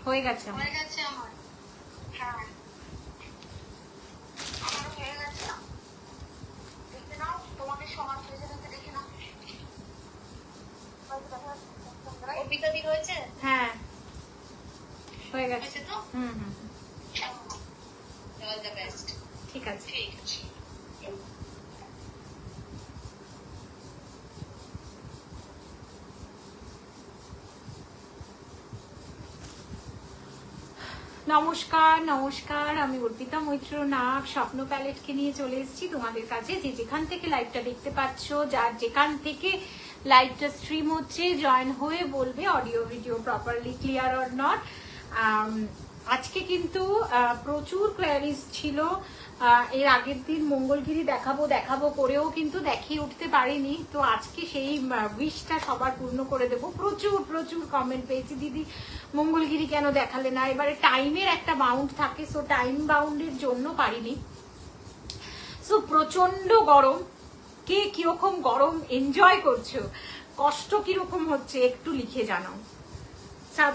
হয়ে গেছে আমার। হ্যাঁ আমারও হয়ে গেছে। দেখে নাও তোমাকে সমান হয়েছে নাকি দেখে নাও। অর্পিতাদি হয়েছে? হ্যাঁ হয়ে গেছে তো। All the best. ঠিক আছে। ঠিক আছে। নমস্কার নমস্কার, আমি অর্পিতা মৈত্র নাগ স্বপ্ন প্যালেটকে নিয়ে চলে এসেছি তোমাদের কাছে। যে যেখান থেকে লাইভটা দেখতে পাচ্ছ, যার যেখান থেকে লাইভটা স্ট্রিম হচ্ছে, জয়েন হয়ে বলবে audio video properly clear or not. আজকে কিন্তু প্রচুর কোয়ারিজ ছিল। এর আগের দিন মঙ্গলগিরি দেখাবো দেখাবো করেও কিন্তু দেখিয়ে উঠতে পারিনি। তো আজকে সেই উইশটা সবার পূর্ণ করে দেবো। প্রচুর প্রচুর কমেন্ট পেয়েছি, দিদি মঙ্গলগিরি কেন দেখালে না। এবারে টাইমের একটা বাউন্ড থাকে, সো টাইম বাউন্ডের জন্য পারিনি। সো প্রচন্ড গরম, কে কিরকম গরম এনজয় করছো, কষ্ট কিরকম হচ্ছে একটু লিখে জানাও।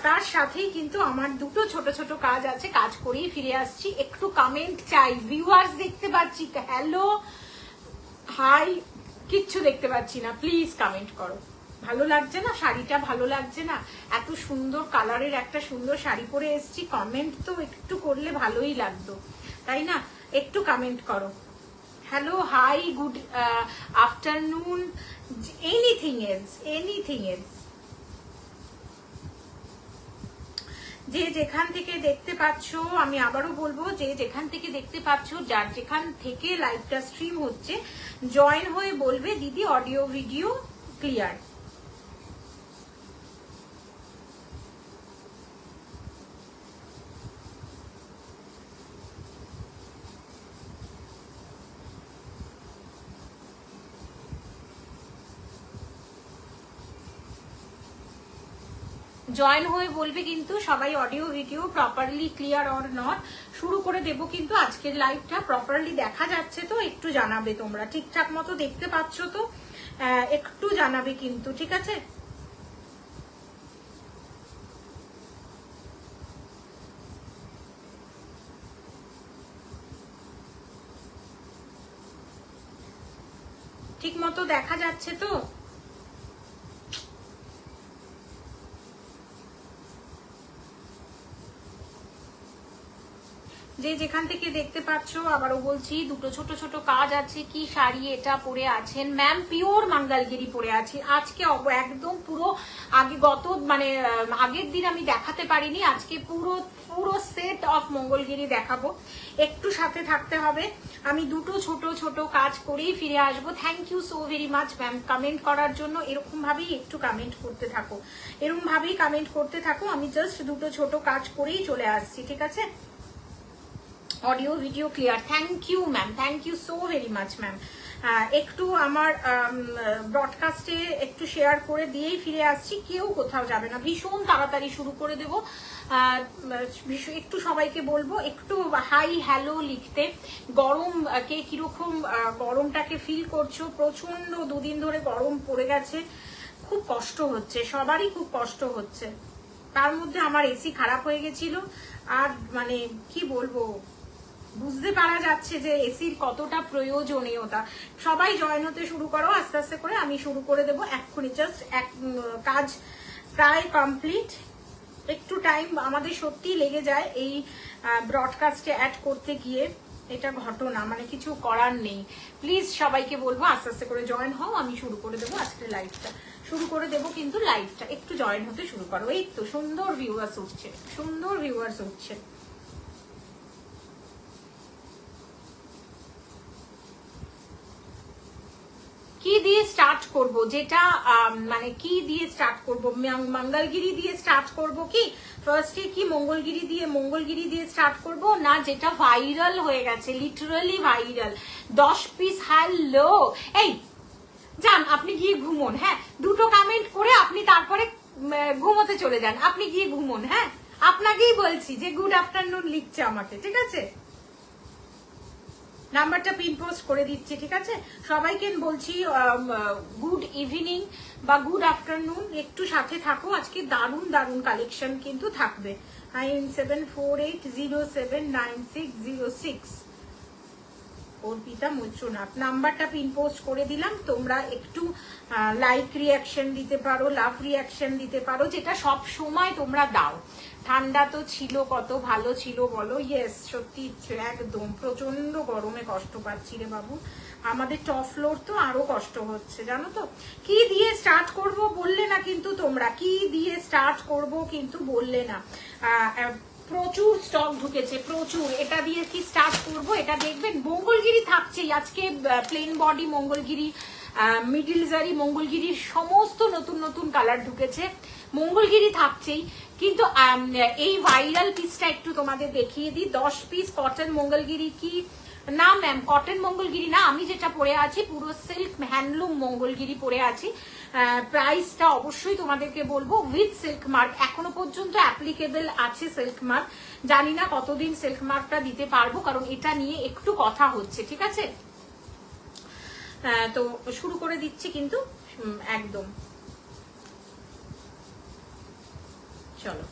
তার সাথেই কিন্তু আমার দুটো ছোট ছোট কাজ আছে, কাজ করেই ফিরে আসছি। একটু কমেন্ট চাই, ভিউয়ার্স দেখতে পাচ্ছি, হ্যালো হাই কিচ্ছু দেখতে পাচ্ছি না, প্লিজ কমেন্ট করো। ভালো লাগছে না শাড়িটা, ভালো লাগছে না? এত সুন্দর কালারের একটা সুন্দর শাড়ি পরে এসেছি, কমেন্ট তো একটু করলে ভালোই লাগতো, তাই না? একটু কমেন্ট করো। Hello hi good afternoon, anything else, anything else. যে যেখান থেকে দেখতে পাচ্ছ, আমি আবারও বলবো, যে যেখান থেকে দেখতে পাচ্ছ, যার যেখান থেকে লাইভটা স্ট্রিম হচ্ছে, জয়েন হয়ে বলবে দিদি অডিও ভিডিও ক্লিয়ার। জয়েন হয়ে বলবে কিন্তু সবাই audio video properly clear or not. শুরু করে দেব কিন্তু আজকের লাইভটা। প্রপারলি দেখা যাচ্ছে তো একটু জানাবে, তোমরা ঠিকঠাক মতো দেখতে পাচ্ছ তো একটু জানাবে কিন্তু, ঠিক আছে? ঠিক মতো দেখা যাচ্ছে তো? যে যেখান থেকে দেখতে পাচ্ছ, আবারও বলছি, দুটো ছোট ছোট কাজ আছে। কি শাড়ি এটা পরে আছেন? ম্যাম পিওর মাঙ্গালগিরি পরে আছি আজকে, একদম পুরো আগে গত মানে আগের দিন আমি দেখাতে পারিনি, আজকে পুরো পুরো সেট অফ মঙ্গলগিরি দেখাবো। একটু সাথে থাকতে হবে, আমি দুটো ছোট ছোট কাজ করেই ফিরে আসবো। Thank you so very much ma'am comment করার জন্য। এরকম ভাবেই একটু কমেন্ট করতে থাকো, এরকম ভাবেই কমেন্ট করতে থাকো। আমি জাস্ট দুটো ছোট কাজ করেই চলে আসছি, ঠিক আছে? Audio video clear, thank you ma'am, thank you so very much ma'am. একটু আমার ব্রডকাস্টে একটু শেয়ার করে দিয়েই ফিরে আসছি, কেউ কোথাও যাবে না, ভীষণ তাড়াতাড়ি শুরু করে দেবো। একটু সবাইকে বলবো একটু হাই হ্যালো লিখতে। গরম কে কিরকম গরমটাকে ফিল করছো? প্রচন্ড দুদিন ধরে গরম পড়ে গেছে, খুব কষ্ট হচ্ছে, সবারই খুব কষ্ট হচ্ছে। তার মধ্যে আমার এসি খারাপ হয়ে গেছিল, আর মানে কি বলবো, বুঝতে পারা যাচ্ছে যে এসির কতটা প্রয়োজনীয়তা। সবাই জয়েন হতে শুরু করো আস্তে আস্তে করে, আমি শুরু করে দেবো এক্ষুনি। জাস্ট এক কাজ প্রায় কমপ্লিট। একটু টাইম আমাদের সত্যিই লেগে যায় এই ব্রডকাস্টে অ্যাড করতে গিয়ে, এটা ঘটনা, মানে কিছু করার নেই। প্লিজ সবাইকে বলবো আস্তে আস্তে করে জয়েন হও, আমি শুরু করে দেবো আজকের লাইভটা, শুরু করে দেবো কিন্তু লাইভটা। একটু জয়েন হতে শুরু করো। এই তো সুন্দর ভিউয়ার্স উঠছে, সুন্দর ভিউয়ার্স উঠছে। কি দিয়ে স্টার্ট করব, যেটা মানে কি দিয়ে স্টার্ট করব? মঙ্গলগিরি দিয়ে স্টার্ট করব কি ফার্স্টে, কি মঙ্গলগিরি দিয়ে স্টার্ট করব, না যেটা ভাইরাল হয়ে গেছে, লিটারালি ভাইরাল 10 পিস? হ্যালো এই যান, আপনি গিয়ে ঘুমোন। হ্যাঁ, দুটো কমেন্ট করে আপনি তারপরে ঘুমোতে চলে যান, আপনি গিয়ে ঘুমোন। হ্যাঁ, আপনাকেই বলছি যে গুড আফটারনুন লিখছে আমাকে, ঠিক আছে? নাম্বারটা পিন পোস্ট করে দিচ্ছি, ঠিক আছে? সবাইকে বলছি গুড ইভিনিং বা গুড আফটারনুন, একটু সাথে থাকো, আজকে দারুণ দারুণ কালেকশন কিন্তু থাকবে। 9748079606 অর্পিতা মৈত্রনাথ, নাম্বারটা পিন পোস্ট করে দিলাম। তোমরা একটু লাইক রিয়াকশন দিতে পারো, লাভ রিয়াকশন দিতে পারো, যেটা সব সময় তোমরা দাও। ঠান্ডা তো ছিল, কত ভালো ছিল বলো। ইয়েস, সত্যি একদম প্রচন্ড গরমে কষ্ট পাচ্ছি রে বাবু। আমাদের টপ ফ্লোর তো আরো কষ্ট হচ্ছে, জানো তো। কি দিয়ে স্টার্ট করব বললে না কিন্তু তোমরা, কি দিয়ে স্টার্ট করব কিন্তু বললে না। প্রচুর স্টক ঢুকেছে, প্রচুর। এটা দিয়ে কি স্টার্ট করব, এটা দেখবেন। মঙ্গলগিরি থাকছেই আজকে, প্লেন বডি মঙ্গলগিরি, মিডিল জারি মঙ্গলগিরির সমস্ত নতুন নতুন কালার ঢুকেছে। মঙ্গলগিরি থাকছেই, কিন্তু এই ভাইরাল পিসটা একটু তোমাদের দেখিয়ে দিই। 10 পিস কটন মঙ্গলগিরি। কি না ম্যাম, কটন মঙ্গলগিরি না, আমি যেটা পরে আছি পুরো সিল্ক হ্যান্ডলুম মঙ্গলগিরি পরে আছি। প্রাইসটা অবশ্যই তোমাদেরকে বলবো উইথ সিল্ক মার্ক। এখনো পর্যন্ত অ্যাপ্লিকেবল আছে সিল্ক মার্ক, জানি না কতদিন সিল্ক মার্কটা দিতে পারবো, কারণ এটা নিয়ে একটু কথা হচ্ছে, ঠিক আছে? তো শুরু করে দিচ্ছি কিন্তু একদম, চলো।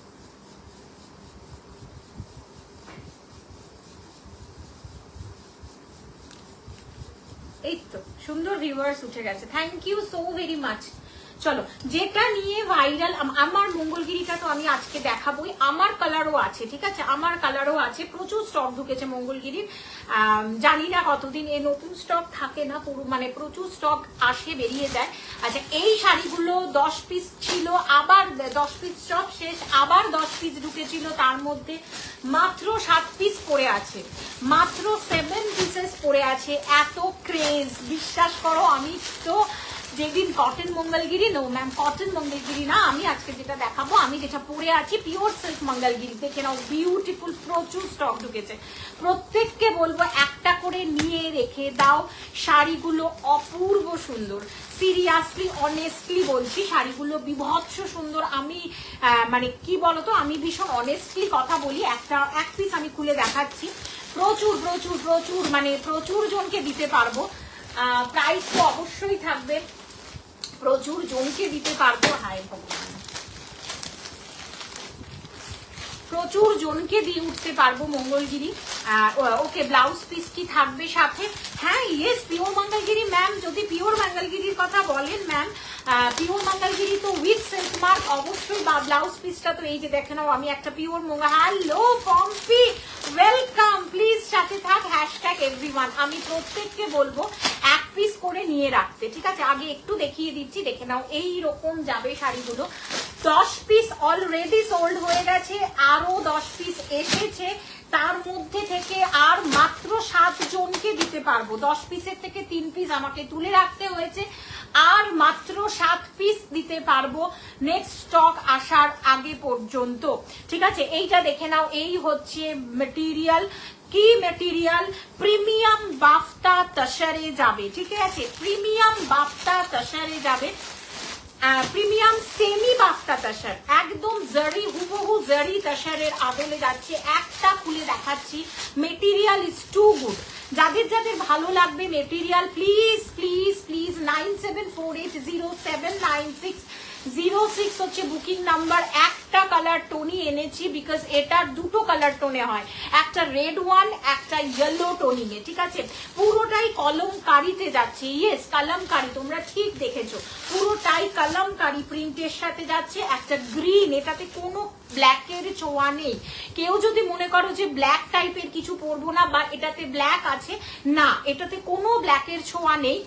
এই তো সুন্দর ভিউয়ার্স উঠে গেছে, thank you so very much. চলো, যেটা নিয়ে ভাইরাল, আমার মঙ্গলগিরিটা তো আমি আজকে দেখাবোই। আমার কালারও আছে, ঠিক আছে? আমার কালারও আছে। প্রচুর স্টক ঢুকেছে মঙ্গলগিরির, জানি না কতদিন এই নতুন স্টক থাকে না, পুরো মানে প্রচুর স্টক আসে বেরিয়ে যায়। আচ্ছা, এই শাড়িগুলো 10 পিস ছিল, আবার 10 পিস স্টক শেষ, আবার 10 পিস ঢুকেছিল, তার মধ্যে মাত্র 7 পিস পড়ে আছে, মাত্র 7 পিসেস পড়ে আছে। এত ক্রেজ, বিশ্বাস করো। আমি তো যেদিন cotton Mangalagiri, no ma'am cotton Mangalagiri না, আমি আজকে যেটা দেখাবো, আমি যেটা পরে আছি পিওর সিল্ক মঙ্গলগিরি। দেখে নাও, বিউটিফুল, প্রচুর স্টক ঢুকেছে। প্রত্যেককে বলবো একটা করে নিয়ে রেখে দাও, শাড়িগুলো অপূর্ব সুন্দর। সিরিয়াসলি অনেস্টলি বলছি, শাড়িগুলো বিভৎস সুন্দর। আমি মানে কি বলতো, আমি ভীষণ অনেস্টলি কথা বলি। এক পিস আমি খুলে দেখাচ্ছি। প্রচুর প্রচুর প্রচুর মানে প্রচুর জনকে দিতে পারবো, প্রাইস তো অবশ্যই থাকবে, প্রচুর জনকে দিতে পারবো। হায় ভগবান, প্রচুর জনকে দিয়ে উঠতে পারবো মঙ্গলগিরি। ওকে, ব্লাউজ পিস কি থাকবে সাথে? হ্যাঁ, ইয়েস, পিওর মঙ্গলগিরি ম্যাম। যদি পিওর মঙ্গলগিরির কথা বলেন ম্যাম, পিওর মঙ্গলগিরি তো উইথ সিল্ক মার্ক অবশ্যই। বা ব্লাউজ পিসটা তো এই যে দেখে নাও, আমি একটা pure Mangal. Hello Pompi, welcome, please সাথে থাক, হ্যাশট্যাগ এভরিওয়ান। আমি প্রত্যেককে বলবো এক পিস করে নিয়ে রাখতে, ঠিক আছে? আগে একটু দেখিয়ে দিচ্ছি, দেখে নাও। এই রকম যাবে শাড়িগুলো। 10 পিস অলরেডি সোল্ড হয়ে গেছে, আরো 10 পিস এসেছে, তার মধ্যে থেকে আর মাত্র 7 জনকে দিতে পারবো। 10 পিসের থেকে 3 পিস আমাকে তুলে রাখতে হয়েছে, আর মাত্র 7 পিস দিতে পারবো নেক্সট স্টক আসার আগে পর্যন্ত, ঠিক আছে? এইটা দেখে নাও, এই হচ্ছে মেটেরিয়াল। কি মেটেরিয়াল? প্রিমিয়াম বাফতা তসরে যাবে, ঠিক আছে? প্রিমিয়াম বাফতা তসরে যাবে, প্রিমিয়াম সেমি বাফতা তসর, একদম জারি, হুবহু জারি তসরের আদলে যাচ্ছে। একটা খুলে দেখাচ্ছি, মেটেরিয়াল ইজ টু গুড। যাদের যাদের ভালো লাগবে মেটেরিয়াল, প্লিজ প্লিজ প্লিজ 9748079606 হচ্ছে বুকিং নাম্বার। একটা কালার টোনই এনেছি, বিকজ এটার দুটো কালার টোনে হয়, একটা রেড ওয়ান, একটা ইয়েলো টোনিং এ, ঠিক আছে? পুরোটাই কলমকারিতে যাচ্ছে। ইয়েস, কলমকারি, তোমরা ঠিক দেখেছো, পুরোটাই কলমকারি প্রিন্টের সাথে যাচ্ছে। একটা গ্রিন, এটাতে কোনো ব্ল্যাকের ছোঁয়া নেই। কেউ যদি মনে করো যে ব্ল্যাক টাইপের কিছু পরবো না, বা এটাতে ব্ল্যাক আছে, না, এটাতে কোনো ব্ল্যাকের ছোঁয়া নেই।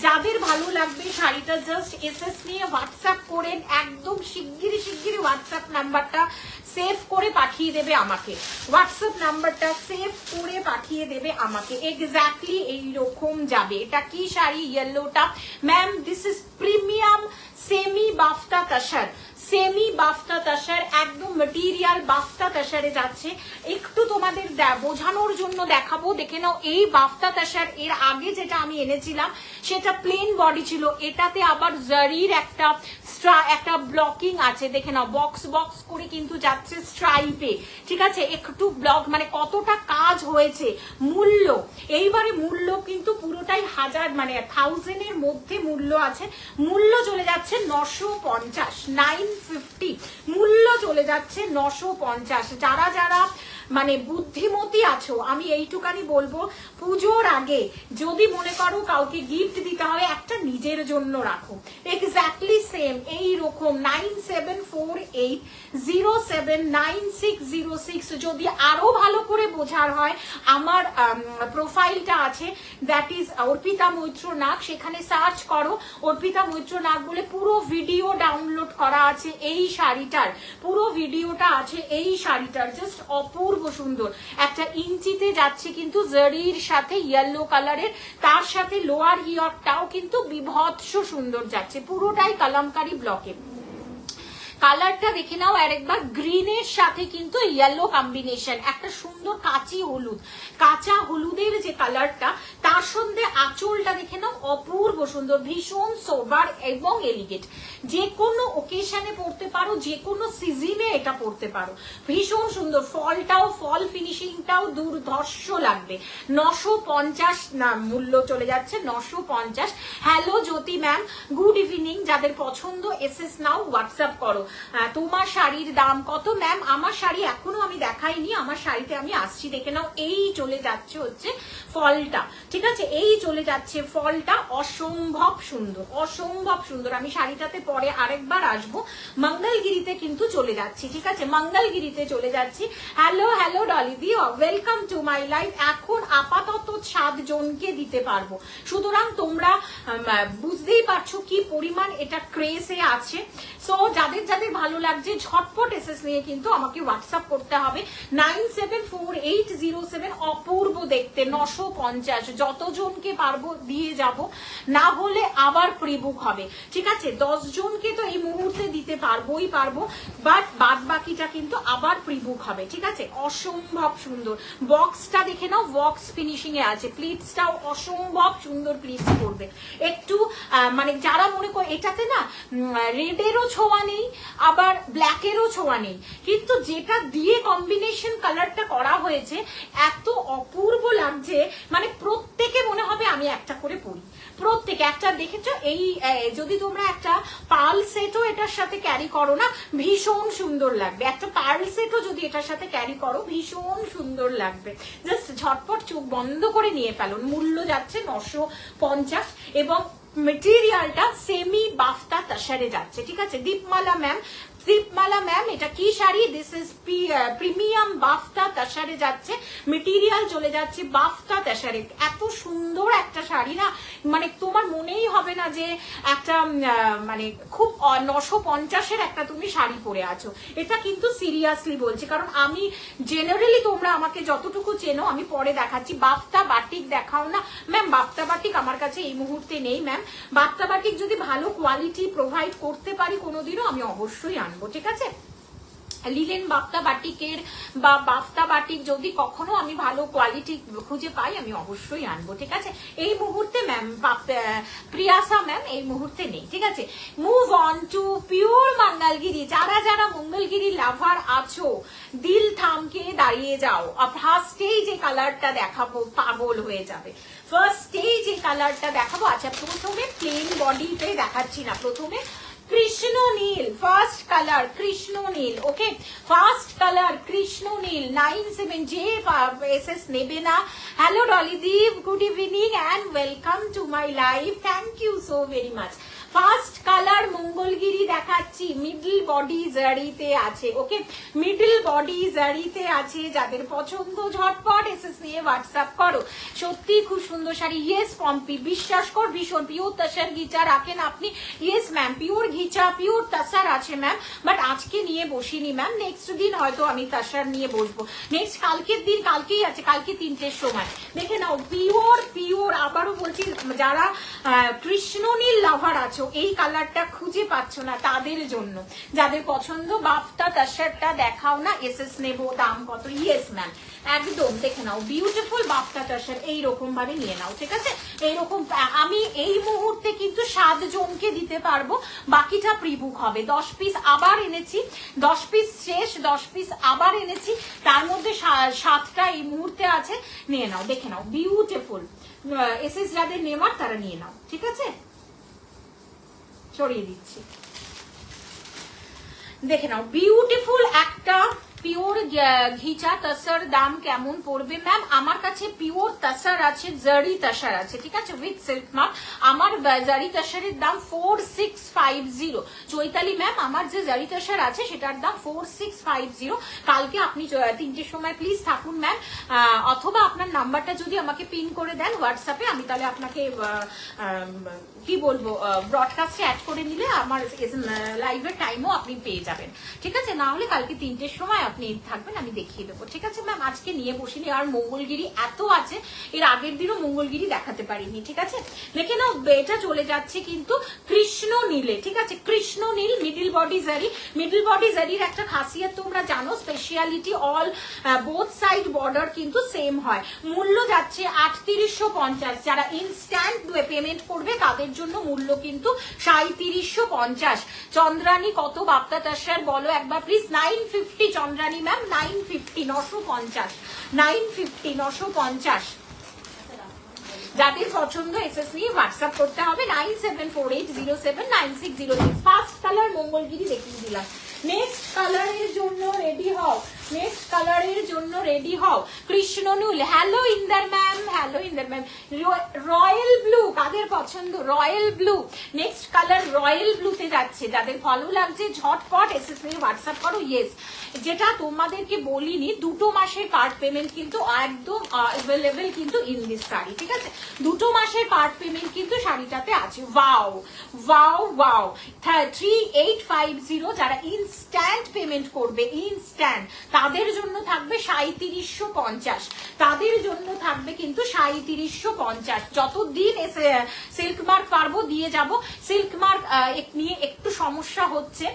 যাদের ভালো লাগবে শাড়িটা জাস্ট এসএস নিয়ে হোয়াটসঅ্যাপ করে, একদম শিগগিরই শিগগিরই হোয়াটসঅ্যাপ নাম্বারটা সেভ করে পাঠিয়ে দেবে আমাকে, হোয়াটসঅ্যাপ নাম্বারটা সেভ করে পাঠিয়ে দেবে আমাকে। এক্স্যাক্টলি এইরকম যাবে। এটা কি শাড়ি? ইয়েলোটা ma'am, this is premium semi বাফতা তসর, সেমি বাফতা তসর, একদম মেটেরিয়াল বাফতা তসরে যাচ্ছে। একটু তোমাদের বোঝানোর জন্য দেখাবো, দেখে নাও। এই বাফতা তসর এর আগে যেটা আমি এনেছিলাম সেটা প্লেন বডি ছিল, এটাতে আবার জারির একটা ব্লকিং আছে, দেখে নাও বক্স বক্স করে কিন্তু যাচ্ছে স্ট্রাইপে, ঠিক আছে, একটু ব্লক, মানে কতটা কাজ হয়েছে। মূল্য, এইবারে মূল্য কিন্তু পুরোটাই 1000 মানে 1000 এর মধ্যে মূল্য আছে, মূল্য চলে যাচ্ছে 950, 950 মূল্য চলে যাচ্ছে 950। যারা যারা মানে বুদ্ধিমতী আছো আমি এইটুকানি বলবো, পুজোর আগে যদি মনে করো কাউকে গিফট দিতে হবে, একটা নিজের জন্য রাখো। এক্স্যাক্টলি সেম এইরকম 9748079606। যদি আরো ভালো করে বোঝার হয়, আমার প্রোফাইলটা আছে, দ্যাট ইজ অর্পিতা মৈত্র নাগ, সেখানে সার্চ করো অর্পিতা মৈত্র নাগ বলে, পুরো ভিডিও ডাউনলোড করা আছে এই শাড়িটার, পুরো ভিডিওটা আছে এই শাড়িটার, জাস্ট অপূর্ব সুন্দর। একটা ইঞ্চিতে যাচ্ছে কিন্তু জারির সাথে ইয়েলো কালারের, তার সাথে লোয়ার হিয়ারটাও কিন্তু বিভৎস সুন্দর যাচ্ছে, পুরোটাই কালামকারী ব্লকে। কালারটা দেখে নাও আরেকবার, গ্রিনের সাথে কিন্তু ইয়েলো কম্বিনেশন, একটা সুন্দর কাঁচি হলুদ, কাঁচা হলুদের যে কালারটা, তার সঙ্গে আঁচলটা দেখে নাও অপূর্ব সুন্দর, ভীষণ সোবার এবং এলিগেন্ট। যে কোনো ওকেশনে পড়তে পারো, যে কোনো সিজনে এটা পড়তে পারো, ভীষণ সুন্দর। ফলটাও, ফল ফিনিশিংটাও দুর্ধর্ষ লাগবে। 950 না, মূল্য চলে যাচ্ছে 950। হ্যালো জ্যোতি ম্যাম, গুড ইভিনিং। যাদের পছন্দ এসএস নাও, হোয়াটসঅ্যাপ করো। তোমার শাড়ির দাম কত ম্যাম? আমার শাড়ি এখনো আমি দেখাইনি, আমার শাড়িতে আমি আসছি, দেখে নাও। এই চলে যাচ্ছে হচ্ছে ফলটা, ঠিক আছে, এই চলে যাচ্ছে ফলটা, অসম্ভব সুন্দর, অসম্ভব সুন্দর। আমি শাড়িটাতে পরে আরেকবার আসবো। মঙ্গলগিরিতে কিন্তু চলে যাচ্ছি, ঠিক আছে, মঙ্গলগিরিতে চলে যাচ্ছি। হ্যালো হ্যালো ডলিদি, ওয়েলকাম টু মাই লাইফ। এখন আপাতত 7 জনকে দিতে পারবো, সুতরাং তোমরা বুঝতেই পারছো কি পরিমাণ এটা ক্রেজে আছে। সো যাদের যাদের ভালো লাগছে ঝটপট এসএস নিয়ে কিন্তু আমাকে হোয়াটসঅ্যাপ করতে হবে। 974807, অপূর্ব দেখতে, 950। যতজনকে পারবো দিয়ে যাব, না হলে আবার প্রি বুক হবে, ঠিক আছে। 10 জনকে তো এই মুহূর্তে দিতে পারবোই পারবো, বাট বাদ বাকিটা কিন্তু আবার প্রি বুক হবে, ঠিক আছে। অসম্ভব সুন্দর বক্সটা দেখে নাও, বক্স ফিনিশিং এ আছে, প্লিটসটাও অসম্ভব সুন্দর প্লিটস করবে। একটু মানে যারা মনে করে এটাতে না রেডেরও ছোঁয়া নেই, আবার ব্ল্যাকেরও ছোঁয়া নেই, কিন্তু যেটা দিয়ে কম্বিনেশন কালারটা করা হয়েছে এত অপূর্ব লাগছে, মানে প্রত্যেকে মনে হবে আমি একটা করে পরি, প্রত্যেকে একটা। দেখেছো এই যদি তোমরা একটা পার্ল সেটও এটার সাথে ক্যারি করো না, ভীষণ সুন্দর লাগবে। একটা পার্ল সেটও যদি এটার সাথে ক্যারি করো, ভীষণ সুন্দর লাগবে। জাস্ট ঝটপট চোখ বন্ধ করে নিয়ে ফেলুন। মূল্য যাচ্ছে 950 এবং মেটেরিয়ালটা সেমি বাফতা তাসারে যাচ্ছে, ঠিক আছে। দীপমালা ম্যাম, দীপমালা ম্যাম, এটা কি শাড়ি? দিস ইজ প্রিমিয়াম বাফতা তাসারে যাচ্ছে, মেটেরিয়াল চলে যাচ্ছে বাফতা তাসারে। এত সুন্দর একটা শাড়ি না, মানে তোমার মনেই হবে না যে একটা মানে খুব 950-এর একটা তুমি শাড়ি পরে আছো। এটা কিন্তু সিরিয়াসলি বলছি, কারণ আমি জেনারেলি, তোমরা আমাকে যতটুকু চেনো, আমি পরে দেখাচ্ছি। বাফতা বাটিক দেখাও না ম্যাম, বাফতা বাটিক আমার কাছে এই মুহূর্তে নেই ম্যাম। বাফতা বাটিক যদি ভালো কোয়ালিটি প্রোভাইড করতে পারি কোনোদিনও, আমি অবশ্যই আনবো, ঠিক আছে। লিলেন বাফতা বাটিকের বা বাফতা বাটিক যদি কখনো আমি ভালো কোয়ালিটি খুঁজে পাই, আমি অবশ্যই আনবো, ঠিক আছে। এই মুহূর্তে ম্যাম প্রিয়াসা ম্যাম এই মুহূর্তে নেই, ঠিক আছে। Move on to pure Mangalagiri. যারা যারা মঙ্গলগিরি লাভার আছো, দিল থামকে দাঁড়িয়ে যাও। ফার্স্টেই যে কালারটা দেখাবো পাগল হয়ে যাবে, ফার্স্টেই যে কালারটা দেখাবো। আচ্ছা, প্রথমে প্লেন বডিতে দেখাচ্ছি না, প্রথমে কৃষ্ণ নীল, ফার্স্ট কালার কৃষ্ণ নীল, ওকে, ফার্স্ট কালার কৃষ্ণ নীল। 97 যে এসএস নেবে না। Hello Dolideep, good evening and welcome to my life, thank you so very much. First colour Mangalagiri দেখাচ্ছি, মিডল বডি জারিতে আছে, ওকে, মিডল বডি জারিতে আছে। যাদের পছন্দ ঝটপট এসএস নিয়ে হোয়াটসঅ্যাপ করো। সত্যি খুব সুন্দর শাড়ি। ইয়েস পম্পি, বিশ্বাস কর ভীষণ পিওর তাসার ঘিচা রাখেন আপনি। ইয়েস ম্যাম, পিওর ঘিচা পিওর তাসার আছে ম্যাম, বাট আজকে নিয়ে বসিনি ম্যাম, নেক্সট দিন হয়তো আমি তাসার নিয়ে বসবো। নেক্সট কালকের দিন, কালকেই আছে, কালকে 3টের সময় দেখে নাও। পিওর পিওর, আবারও বলছি, যারা কৃষ্ণ নীল লাভার আছো, এই কালারটা খুঁজে পাচ্ছ না তাদের জন্য, যাদের পছন্দ বাফটা তাসারটা দেখাও না, এসএস নেব, দাম কত? ইয়েস ম্যাম, একদম দেখে নাও, বিউটিফুল বাফটা তাসার এইরকম ভাবে নিয়ে নাও, ঠিক আছে? এইরকম আমি এই মুহূর্তে কিন্তু 7 জনকে দিতে পারবো, বাকিটা প্রিবুক হবে। 10 পিস আবার এনেছি, 10 পিস শেষ, 10 পিস আবার এনেছি, তার মধ্যে 7টা এই মুহূর্তে আছে, নিয়ে নাও, দেখে নাও, বিউটিফুল। এসএস যাদের নেওয়ার তারা নিয়ে নাও, ঠিক আছে? সরিয়ে দিচ্ছি, দেখে নাও, বিউটিফুল একটা পিওর ঘিচা তাসার দাম কেমন পড়বে ম্যাম? আমার কাছে পিওর তাসার আছে, জারি তাসার আছে, ঠিক আছে, উইথ সিল্ক মার্ক। আমার জারি তাসারের দাম 4650। চৈতালি ম্যাম, আমার যে জারি তাসার আছে সেটার দাম 4650। কালকে আপনি 3টের সময় প্লিজ থাকুন ম্যাম, অথবা আপনার নাম্বারটা যদি আমাকে পিন করে দেন হোয়াটসঅ্যাপে, আমি তাহলে আপনাকে কি বলবো ব্রডকাস্টে অ্যাড করে নিলে আমার লাইভের টাইমও আপনি পেয়ে যাবেন, ঠিক আছে? না হলে কালকে 3টের সময় আপনি থাকবেন, আমি দেখিয়ে দেবো, ঠিক আছে ম্যাম? আজকে নিয়ে বসিনি, আর মঙ্গলগিরি এত আছে, এর আগের দিনও মঙ্গলগিরি দেখাতে পারিনি, ঠিক আছে? দেখে নাও, এটা চলে যাচ্ছে কিন্তু কৃষ্ণ নীলে, ঠিক আছে? কৃষ্ণ নীল মিডল বডি জারি। মিডল বডি জারির একটা খাসিয়ত তোমরা জানো, speciality all both side border কিন্তু সেম হয়। মূল্য যাচ্ছে 3850। যারা ইনস্ট্যান্ট পেমেন্ট করবে তাদের জন্য মূল্য কিন্তু 3750। চন্দ্রানী কত বাপ্তা তাসার বলো একবার প্লিজ? 950 চন্দ্রানী ম্যাম, 950, 950, 950, 950। যাদের পছন্দ এসএস নিয়ে হোয়াটসঅ্যাপ করতে হবে 9748079606। ফার্স্ট কালার মঙ্গলগিরি দেখিয়ে দিলাম। নেক্সট কালারের জন্য রেডি হও, নেক্সট কালারের জন্য রেডি হও। কৃষ্ণনুল, hello Inder ma'am, hello Inder ma'am. Royal blue কাদের পছন্দ? Royal blue, next colour royal ব্লুতে যাচ্ছে। যাদের ভালো লাগছে ঝটপট এসএস নিয়ে হোয়াটসঅ্যাপ করো। ইয়েস, যেটা তোমাদেরকে বলিনি, 2 মাসের কার্ড পেমেন্ট কিন্তু একদম অ্যাভেলেবেল কিন্তু ইন দিস শাড়ি, ঠিক আছে? 2 মাসের কার্ড পেমেন্ট কিন্তু শাড়িটাতে আছে। Wow wow wow, 3850। যারা ইনস্ট্যান্ট পেমেন্ট করবে, ইনস্ট্যান্ট, তাদের জন্য থাকবে 3750, তাদের জন্য থাকবে কিন্তু 3750। যতদিন সিল্ক মার্ক পারবো দিয়ে যাব। সিল্ক মার্ক নিয়ে একটু সমস্যা হচ্ছে,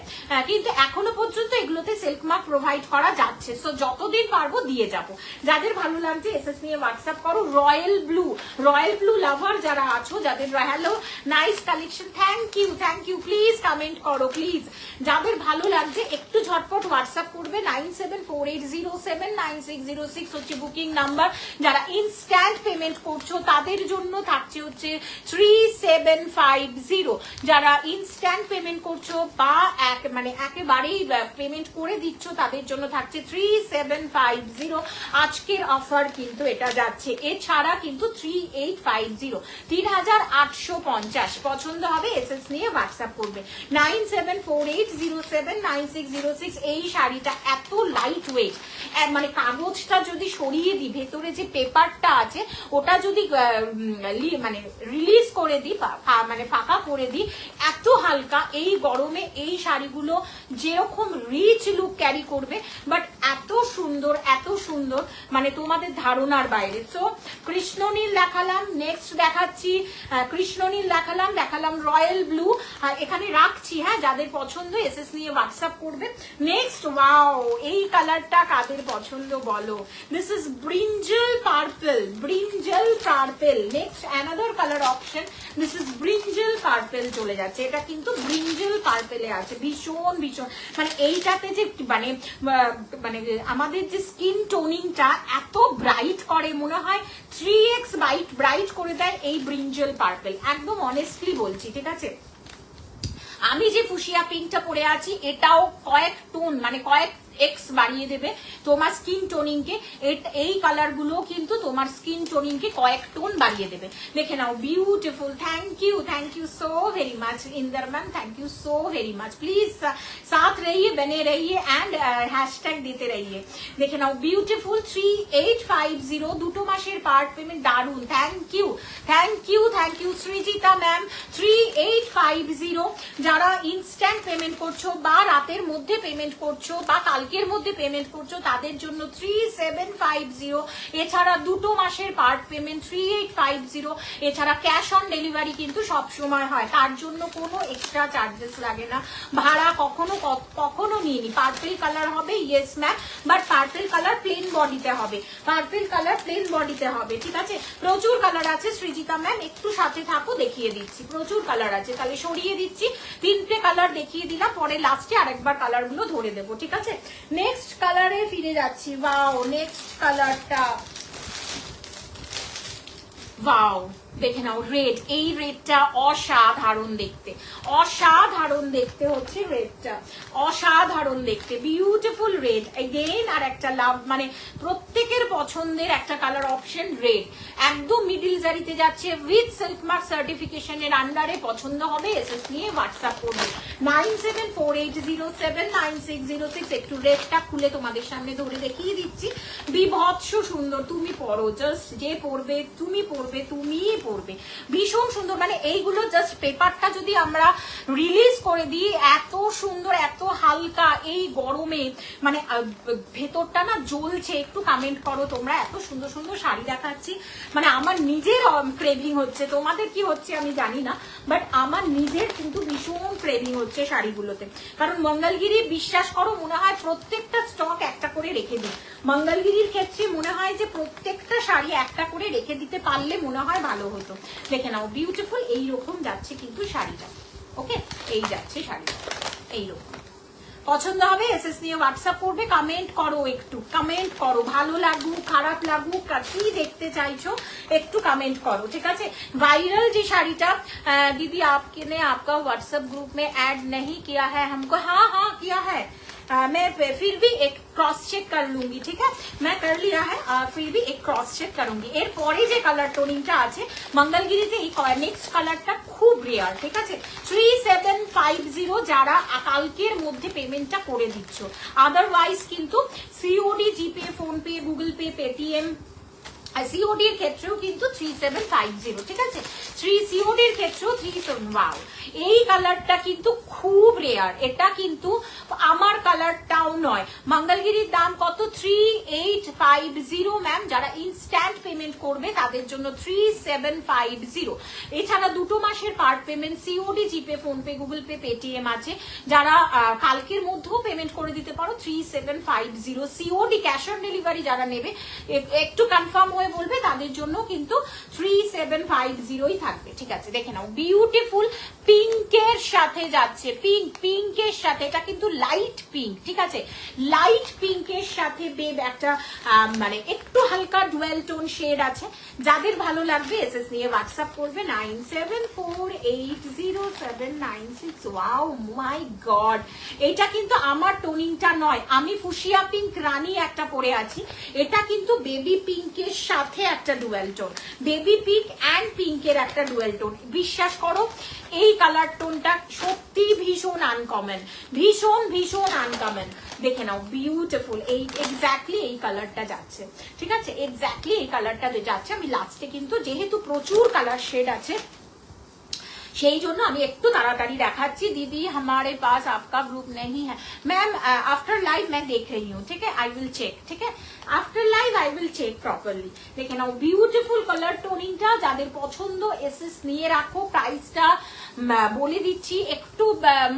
কিন্তু এখনো পর্যন্ত এগুলোতে সিল্ক মার্ক প্রোভাইড করা যাচ্ছে, সো যতদিন পারবো দিয়ে যাব। যাদের ভালো লাগছে এসএস নিয়ে হোয়াটসঅ্যাপ করো। Royal blue, royal blue lover যারা আছো, যাদের hello, nice collection, thank you, thank you, please comment করো প্লিজ। যাদের ভালো লাগছে একটু ঝটপট হোয়াটসঅ্যাপ করবে। 9748079606 হচ্ছে বুকিং নাম্বার। যারা ইনস্ট্যান্ট পেমেন্ট করছো তাদের জন্য থাকছে হচ্ছে 3750। যারা ইনস্ট্যান্ট পেমেন্ট করছো বা একেবারেই পেমেন্ট করে দিচ্ছ তাদের জন্য থাকছে 3750। আজকের অফার কিন্তু এটা যাচ্ছে। এছাড়া কিন্তু 3850, 3850। পছন্দ হবে এসএস নিয়ে হোয়াটসঅ্যাপ করবে। 9748079606। এই শাড়িটা এত লাইট ওয়েট, মানে কাগজটা যদি সরিয়ে দিই, ভেতরে যে পেপারটা আছে ওটা যদি মানে রিলিজ করে দিই, মানে ফাঁকা করে দিই, এত হালকা। এই গরমে এই শাড়িগুলো যেরকম রিচ লুক ক্যারি করবে, বাট এত সুন্দর, এত সুন্দর, মানে তোমাদের ধারণার বাইরে। সো কৃষ্ণনীল দেখালাম, নেক্সট দেখাচ্ছি কৃষ্ণনীল দেখালাম রয়্যাল ব্লু। এখানে রাখছি, হ্যাঁ, যাদের পছন্দ এসএস নিয়ে হোয়াটসঅ্যাপ করবে। নেক্সট, ওয়াও, এই কালারটা কাদের পছন্দ বলো? This is brinjal purple, brinjal purple. Next another colour option, this is brinjal purple চলে যাচ্ছে। এটা কিন্তু ব্রিঞ্জল পার্পলে আছে, ভীষণ ভীষণ, মানে এইটাতে যে মানে আমাদের যে স্কিন টোনিংটা এত ব্রাইট করে, মনে হয় 3x ব্রাইট করে দেয় এই ব্রিঞ্জল পার্পল। একদম অনেস্টলি বলছি, ঠিক আছে? আমি যে ফুশিয়া পিঙ্কটা পরে আছি এটাও কয়েক টোন, মানে কয়েক এক্স বাড়িয়ে দেবে তোমার স্কিন টোনিং কে। এই কালার গুলো কিন্তু তোমার স্কিন টোনিং কে কয়েক টোন বাড়িয়ে দেবে। দেখে নাও, beautiful. Thank you so very much Inder ma'am, thank you so very much. Please साथ रहिए, बने रहिए एंड हैशटैग देते रहिए। দেখে নাও, বিউটিফুল 3850, 2 মাসের পার্ট পেমেন্ট, দারুন। Thank you Srijita ma'am. 3850। যারা ইনস্ট্যান্ট পেমেন্ট করছো বা রাতের মধ্যে পেমেন্ট করছো বা কালকে কালকের মধ্যে পেমেন্ট করছো তাদের জন্য 3750, এছাড়া 2 মাসের পার্ট পেমেন্ট 3850, এছাড়া ক্যাশ অন ডেলিভারি কিন্তু সব সময় হয়, তার জন্য কোনো এক্সট্রা চার্জেস লাগে না, ভাড়া কখনো নিইনি। পার্পল কালার হবে, yes ma'am, but purple colour plain বডিতে হবে, পার্পল কালার প্লেন বডিতে হবে, ঠিক আছে। প্রচুর কালার আছে সৃজিতা ম্যাম, একটু সাথে থাকো, দেখিয়ে দিচ্ছি, প্রচুর কালার আছে। তাহলে সরিয়ে দিচ্ছি, 3টে কালার দেখিয়ে দিলাম, পরে লাস্টে আরেকবার কালার গুলো ধরে দেবো, ঠিক আছে। নেক্সট কালারে ফিরে যাচ্ছি। ওয়াও, নেক্সট কালারটা, ওয়াও, দেখে নাও, রেড। এই রেডটা অসাধারণ দেখতে, অসাধারণ দেখতে হচ্ছে রেডটা, অসাধারণ দেখতে, বিউটিফুল রেড এগেইন। আর একটা লাভ, মানে প্রত্যেকের পছন্দের একটা কালার অপশন রেড, একদম মিডিল জারিতে যাচ্ছে, উইথ সিল্ক মার্ক সার্টিফিকেশনের আন্ডারে। পছন্দ হবে এসএস নিয়ে হোয়াটসঅ্যাপ করবে 9748079606। একটু রেডটা খুলে তোমাদের সামনে ধরে দেখিয়ে দিচ্ছি, বিভৎস সুন্দর। তুমি পরো, জাস্ট যে পরবে, তুমি পরবে, তুমিই পরবে, ভীষণ সুন্দর। মানে এইগুলো জাস্ট পেপারটা যদি আমরা রিলিজ করে দিই, এত সুন্দর, এত হালকা এই গরমে, মানে ভেতরটা না জ্বলছে। একটু কমেন্ট করো তোমরা, এত সুন্দর সুন্দর শাড়ি দেখাচ্ছি, মানে আমার নিজের ক্রেভিং হচ্ছে, তোমাদের কি হচ্ছে আমি জানি না, বাট আমার নিজের কিন্তু ভীষণ ক্রেভিং হচ্ছে শাড়িগুলোতে। কারণ মঙ্গলগিরি, বিশ্বাস করো, মনে হয় প্রত্যেকটা স্টক একটা করে রেখে দিই। মঙ্গলগিরির ক্ষেত্রে মনে হয় যে প্রত্যেকটা শাড়ি একটা করে রেখে দিতে পারলে মনে হয় ভালো হতো। দেখে নাও, বিউটিফুল এইরকম যাচ্ছে কিন্তু শাড়িটা, ওকে, এই যাচ্ছে শাড়িটা এইরকম। পছন্দ হবে এসএস নিয়ে হোয়াটসঅ্যাপ করবে, কমেন্ট করো, একটু কমেন্ট করো, ভালো লাগুক খারাপ লাগুক, কি দেখতে চাইছো একটু কমেন্ট করো, ঠিক আছে। वायरल जी শাড়িটা, दीदी आपने आपका व्हाट्सएप ग्रुप में ऐड नहीं किया है हमको। हाँ हाँ किया है, मैं फिर भी एक क्रॉस चेक कर लूंगी, ठीक है, मैं कर लिया है, फिर भी एक क्रॉस चेक करूंगी। এর পরে যে কালার টোনিংটা আছে মঙ্গলগিরিতে, এই নেক্সট কালারটা খুব রেয়ার, ঠিক আছে। 3750 যারা কালকের মধ্যে পেমেন্টটা করে দিচ্ছ, আদারওয়াইজ কিন্তু COD, GPay, PhonePe, Google Pay, Paytm, COD এর ক্ষেত্রেও কিন্তু 3750, ঠিক আছে। সিওডি এর ক্ষেত্রেও 37। ওয়াও, এই কালারটা কিন্তু খুব রেয়ার, এটা কিন্তু আমার কালারটাও নয়। মঙ্গলগিরির দাম কত? 3850 ম্যাম। যারা ইনস্ট্যান্ট পেমেন্ট করবে তাদের জন্য 3750। এছাড়া 2 মাসের part payment, COD, GPay, PhonePe, Google Pay, Paytm আছে। যারা কালকের মধ্যেও পেমেন্ট করে দিতে পারো 3750। সিওডি ক্যাশ অন ডেলিভারি যারা নেবে একটু কনফার্ম হয়ে বলবে, তাদের জন্য কিন্তু 3750ই থাকবে, ঠিক আছে। দেখে নাও, বিউটিফুল পিঙ্কের সাথে যাচ্ছে, পিঙ্কের সাথে, এটা কিন্তু লাইট পিঙ্ক, ঠিক আছে, লাইট পিঙ্কের সাথে বেব একটা মানে একটু হালকা ডুয়েল টোন শেড আছে। যাদের ভালো লাগবে এসএস নিয়ে হোয়াটসঅ্যাপ করবে 97480796। ওয়াও মাই গড, এটা কিন্তু আমার টোনিংটা নয়, আমি ফুশিয়া পিঙ্ক রানী একটা পরে আছি, এটা কিন্তু বেবি পিঙ্কের সাথে একটা dual tone, baby pink and পিঙ্কের একটা ডুয়েল টোন। বিশ্বাস করো এই কালার টোনটা সত্যি ভীষণ আনকমন, ভীষণ ভীষণ আনকমন। দেখে নাও, বিউটিফুল, এই এক্স্যাক্টলি এই কালারটা যাচ্ছে, ঠিক আছে, এক্স্যাক্টলি এই কালারটা যাচ্ছে। আমি লাস্টে কিন্তু যেহেতু প্রচুর কালার শেড আছে সেই জন্য আমি একটু তাড়াতাড়ি দেখাচ্ছি। दीदी हमारे पास आपका ग्रुप नहीं है मैम, आफ्टर लाइव मैं देख रही हूँ, ठीक है, आई विल चेक, ठीक है, after live I will check properly. দেখে নাও, বিউটিফুল কালার টোনিংটা যাদের পছন্দ এসএস নিয়ে রাখো। প্রাইসটা বলে দিচ্ছি, একটু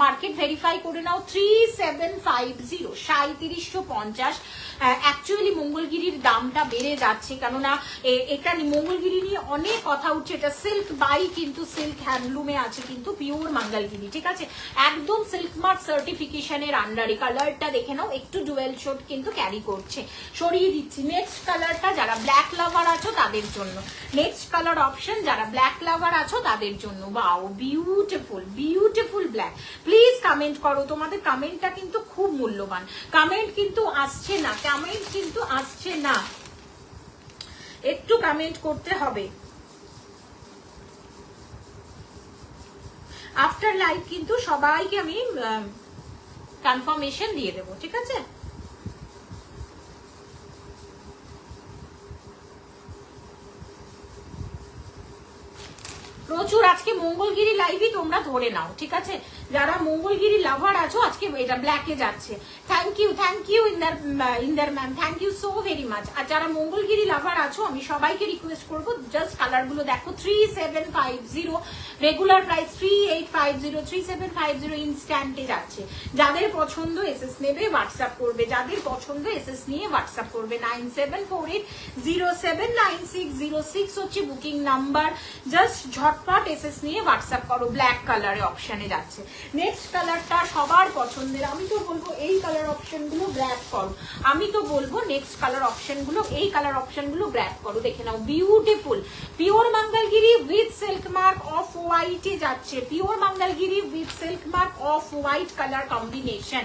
মার্কেট ভেরিফাই করে নাও। 3750, 3750। অ্যাকচুয়ালি মঙ্গলগিরির দামটা বেড়ে যাচ্ছে, কেননা এটা মঙ্গলগিরি নিয়ে অনেক কথা উঠছে। এটা সিল্ক বাই, কিন্তু সিল্ক হ্যান্ডলুমে আছে, কিন্তু পিওর মঙ্গলগিরি, ঠিক আছে, একদম সিল্ক মার্ক সার্টিফিকেশনের আন্ডারে। কালারটা দেখে নাও, একটু ডুয়েল শোড কিন্তু ক্যারি করছে। সরিয়ে দিচ্ছি। নেক্সট কালারটা যারা ব্ল্যাক লাভার আছো তাদের জন্য, নেক্সট কালার অপশন যারা ব্ল্যাক লাভার আছো তাদের জন্য। Wow, beautiful, beautiful black. Please comment করো, তোমাদের কমেন্টটা কিন্তু খুব মূল্যবান। কমেন্ট কিন্তু আসছে না, কমেন্ট কিন্তু আসছে না, একটু কমেন্ট করতে হবে। আফটার লাইভ কিন্তু সবাইকে আমি কনফার্মেশন দিয়ে দেবো, ঠিক আছে। প্রচুর আজকে মঙ্গলগিরি লাইভই তোমরা ধরে নাও, ঠিক আছে, যারা মঙ্গলগিরি লাভার আছো আজকে এটা ব্ল্যাকে যাচ্ছে। Thank you Inder ma'am, thank you so very much. আর যারা মঙ্গলগিরি লাভার আছো আমি সবাইকে রিকোয়েস্ট করবো জাস্ট কালার গুলো দেখো। 3750 রেগুলার প্রাইস 3850, 3750 ইনস্ট্যান্টে যাচ্ছে। যাদের পছন্দ এসএস নেবে হোয়াটসঅ্যাপ করবে, যাদের পছন্দ এসএস নিয়ে হোয়াটসঅ্যাপ করবে। 9748079606 হচ্ছে বুকিং নাম্বার। জাস্ট ঝটপট এসএস নিয়ে হোয়াটসঅ্যাপ করো। ব্ল্যাক কালারে অপশনে যাচ্ছে। নেক্সট কালারটা সবার পছন্দের, আমি তো বলবো এই কালার অপশন গুলো গ্র্যাব করো। আমি তো বলবো নেক্সট কালার অপশন গুলো, এই কালার অপশন গুলো গ্র্যাব করো। দেখে নাও, beautiful pure Mangalagiri with silk mark off হোয়াইটে যাচ্ছে। Pure Mangalagiri with silk mark off white colour combination,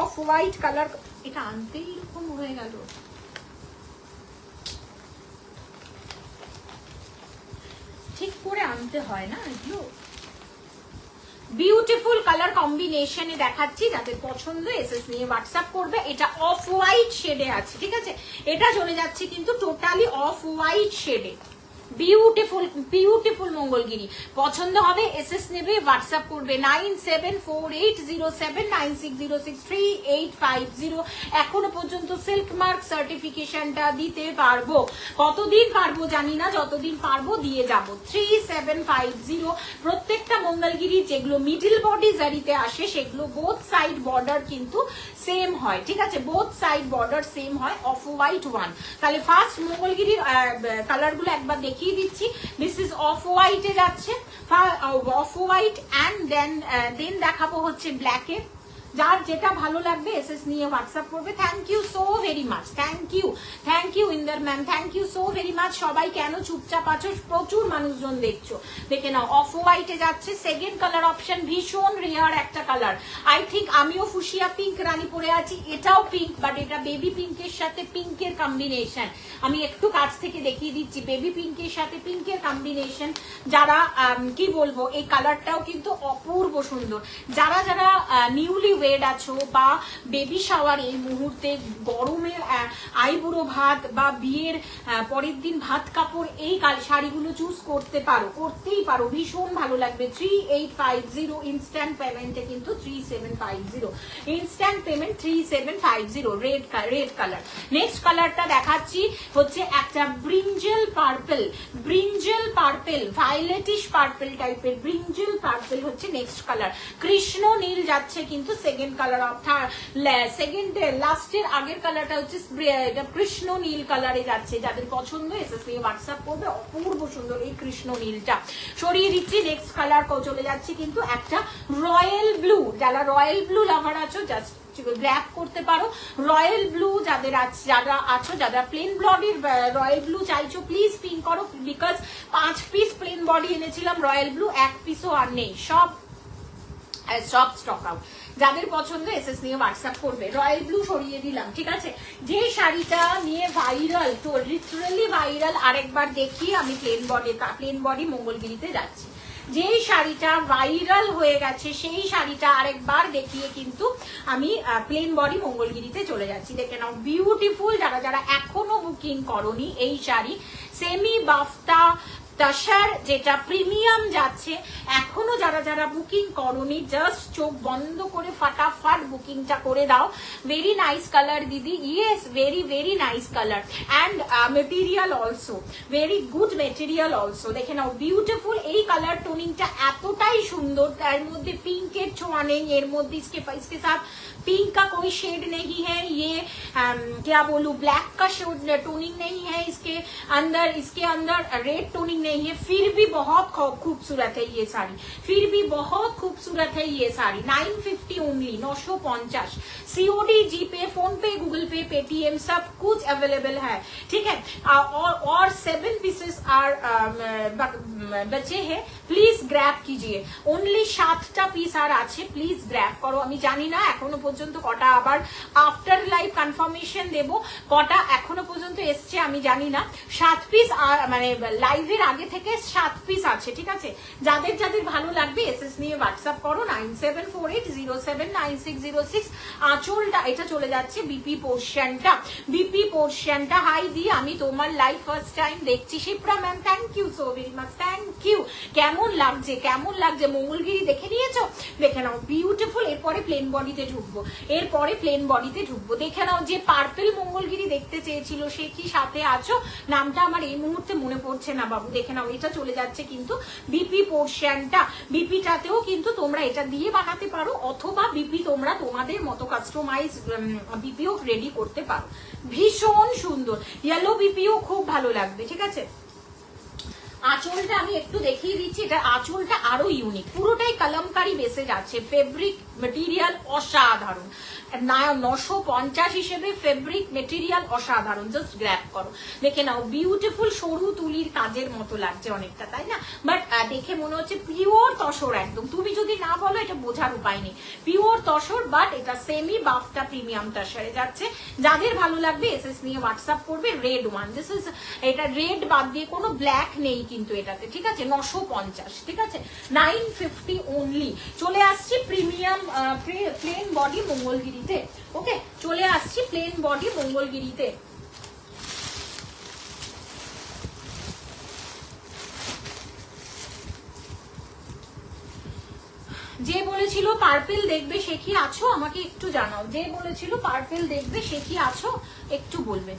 off white colour. এটা আনতেই এরকম হয়ে গেল। ঠিক করে আনতে হয় না এগুলো। বিউটিফুল কালার কম্বিনেশনে দেখাচ্ছি, যাদের পছন্দ এসএস নিয়ে হোয়াটসঅ্যাপ করবে। এটা অফ হোয়াইট শেডে আছে, ঠিক আছে? এটা চলে যাচ্ছে কিন্তু টোটালি অফ হোয়াইট শেডে। বিউটিফুল বিউটিফুল মঙ্গলগিরি পছন্দ হবে এসএস নেবে হোয়াটসঅ্যাপ করবে। 97480796063850। এখনো পর্যন্ত সিল্ক মার্ক সার্টিফিকেশনটা দিতে পারবো, কতদিন পারবো জানি না, যতদিন পারবো দিয়ে যাব। 3750 প্রত্যেকটা মঙ্গলগিরি যেগুলো মিডল বডি জারিতে আসে সেগুলো বোথ সাইড বর্ডার কিন্তু সেম হয়, ঠিক আছে? বোথ সাইড বর্ডার সেম হয়। Off white one. তাহলে ফার্স্ট মঙ্গলগিরির কালার গুলো একবার দেখিয়ে দিচ্ছি। দিস ইজ অফ হোয়াইটে যাচ্ছে, অফ হোয়াইট অ্যান্ড দেন দেখাবো হচ্ছে ব্ল্যাকে। যার যেটা ভালো লাগবে এসএস নিয়ে হোয়াটসঅ্যাপ করবে। Thank you so very much, thank you Inder ma'am, thank you so very much. সবাই কেন চুপচাপ আছো? প্রচুর মানুষজন দেখছো, দেখে নাও। অফ হোয়াইটে যাচ্ছে। সেকেন্ড কালার অপশন ভীষণ রেয়ার একটা কালার। আই থিঙ্ক আমিও ফুসিয়া পিঙ্ক রানী পরে আছি, এটাও পিঙ্ক, বাট এটা বেবি পিঙ্কের সাথে পিঙ্কের কম্বিনেশন। আমি একটু কাছ থেকে দেখিয়ে দিচ্ছি, বেবি পিঙ্কের সাথে পিঙ্কের কম্বিনেশন। যারা কি বলবো, এই কালারটাও কিন্তু অপূর্ব সুন্দর। যারা যারা নিউলি ওয়েড আছো বা বেবি শাওয়ার এই মুহূর্তে গরমের আইবুড়ো ভাত বা বিয়ের পরের দিন ভাত কাপড় এই শাড়িগুলো চুজ করতে পারো, করতেই পারো, ভীষণ ভালো লাগবে। 3850 ইনস্ট্যান্ট পেমেন্টে কিন্তু 3750 instant payment 3750 red colour. Next কালারটা দেখাচ্ছি হচ্ছে একটা ব্রিঞ্জেল পার্পল ভায়োলেটিশ পার্পল টাইপের ব্রিঞ্জেল পার্পল হচ্ছে নেক্সট কালার। কৃষ্ণ নীল যাচ্ছে কিন্তু সেকেন্ড কালার অফ সেকেন্ড লাস্টের আগের কালারটা হচ্ছে কৃষ্ণ নীল কালারে যাচ্ছে। যাদের পছন্দ এসএস নিয়ে হোয়াটসঅ্যাপ করবে। অপূর্ব সুন্দর এই কৃষ্ণ নীলটা। সরিয়ে দিচ্ছি, নেক্সট কালার চলে যাচ্ছে কিন্তু একটা রয়্যাল ব্লু। যারা রয়্যাল ব্লু লাভার আছো জাস্ট গ্র্যাব করতে পারো। রয়্যাল ব্লু যারা আছো, যারা প্লেন বডির রয়্যাল ব্লু চাইছো প্লিজ পিন করো, বিকজ 5 পিস প্লেন বডি এনেছিলাম রয়্যাল ব্লু, 1 পিসও আর নেই, সব স্টক আউট। যাদের পছন্দ এসএস নিয়ে হোয়াটসঅ্যাপ করবে। রয়্যাল ব্লু সরিয়ে দিলাম, ঠিক আছে? যে শাড়িটা নিয়ে ভাইরাল, তো লিটারালি ভাইরাল, আরেকবার দেখি আমি প্লেন বডি মঙ্গলগিরিতে যাচ্ছি। যে শাড়িটা ভাইরাল হয়ে গেছে সেই শাড়িটা আরেকবার দেখিয়ে কিন্তু আমি প্লেন বডি মঙ্গলগিরিতে চলে যাচ্ছি। দেখে নাও, বিউটিফুল। যারা যারা এখনো বুকিং করনি এই শাড়ি, সেমি বাফতা তাসার যেটা প্রিমিয়াম যাচ্ছে, এখনো যারা যারা বুকিং করনি জাস্ট চোখ বন্ধ করে ফাটাফাট বুকিংটা করে দাও। ভেরি নাইস কালার দিদি, yes very very nice colour and material also very good material also. দেখে নাও, বিউটিফুল। এই কালার টোনিংটা এতটাই সুন্দর, তার মধ্যে পিঙ্কের ছোঁয়া নেই, এর মধ্যে इसके साथ पिंक का कोई शेड नहीं है, ये क्या बोलूं ब्लैक का टोनिंग नहीं है, इसके अंदर रेड टोनिंग नहीं है, फिर भी बहुत खूबसूरत है ये साड़ी, फिर भी बहुत खूबसूरत है ये साड़ी। 950 ओनली, 950। सीओडी, जीपे, फोन पे, गूगल पे, पेटीएम सब कुछ अवेलेबल है, ठीक है? और 7 पीसेस आर बचे हैं, प्लीज ग्रैब कीजिए। ओनली 7টা পিস আর আছে, প্লিজ গ্র্যাব করো। আমি জানি না এখনো পর্যন্ত কটা, আবার আফটার লাইভ কনফার্মেশন দেব কটা এখনো পর্যন্ত এসছে আমি জানি না। 7 পিস মানে লাইভের আগে থেকে 7 পিস আছে, ঠিক আছে? যাদের যাদের ভালো লাগবে এসএস নিয়ে হোয়াটসঅ্যাপ করো। 9748079606। আঁচলটা এটা চলে যাচ্ছে বিপি পোশাক। পোর্শনটা, বিপি পোর্শনটা। হাই দি, আমি তোমার লাইভ ফার্স্ট টাইম দেখছি। Shipra ma'am thank you so very much, thank you. কেমন লাগছে, কেমন লাগছে? মঙ্গলগিরি দেখে নিয়েছো? দেখে নাও, বিউটিফুল। এরপরে প্লেন বডিতে ঢুকবো, এরপরে প্লেন বডিতে ঢুকবো। দেখে নাও, যে পার্পল মঙ্গলগিরি দেখতে চেয়েছিল সে কি সাথে আছো? নামটা আমার এই মুহূর্তে মনে পড়ছে না বাবু। দেখে নাও, এটা চলে যাচ্ছে কিন্তু বিপি পোর্শনটা। বিপিটাতেও কিন্তু তোমরা এটা দিয়ে বানাতে পারো, অথবা বিপি তোমরা তোমাদের মতো কাস্টমাইজ বিপিও রেডি করতে পারো। ভীষণ সুন্দর, ইয়েলো বিপিও খুব ভালো লাগবে। ঠিক আছে, আঁচলটা আমি একটু দেখিয়ে দিচ্ছি। এটা আঁচলটা আরো ইউনিক, পুরোটাই কলমকারি বেসে যাচ্ছে। ফেব্রিক মেটেরিয়াল অসাধারণ, 950 হিসেবে ফেব্রিক মেটেরিয়াল অসাধারণ। জাস্ট গ্র্যাব করো, দেখে নাও, বিউটিফুল সরু তুলির কাজের মতো লাগছে অনেকটা, তাই না? বাট দেখে মনে হচ্ছে পিওর তসর একদম। তুমি যদি না বলো এটা বোঝার উপায় নেই। পিওর তসর, বাট এটা সেমি বাফটা প্রিমিয়াম তসরে যাচ্ছে। যাদের ভালো লাগবে এসএস নিয়ে হোয়াটসঅ্যাপ করবে। রেড ওয়ান, দিস ইজ, এটা রেড বাদ দিয়ে কোনো ব্ল্যাক নেই কিন্তু এটাতে। ঠিক আছে, 950, ঠিক আছে, 950 অনলি। চলে আসছি প্রিমিয়াম প্লেন বডি মঙ্গলগিরিতে। ওকে, চলে আসছি প্লেন বডি মঙ্গলগিরিতে। যে বলেছিল পার্পল দেখবে সে কি আছো, আমাকে একটু জানাও। যে বলেছিল পার্পল দেখবে সে কি আছো, একটু বলবে।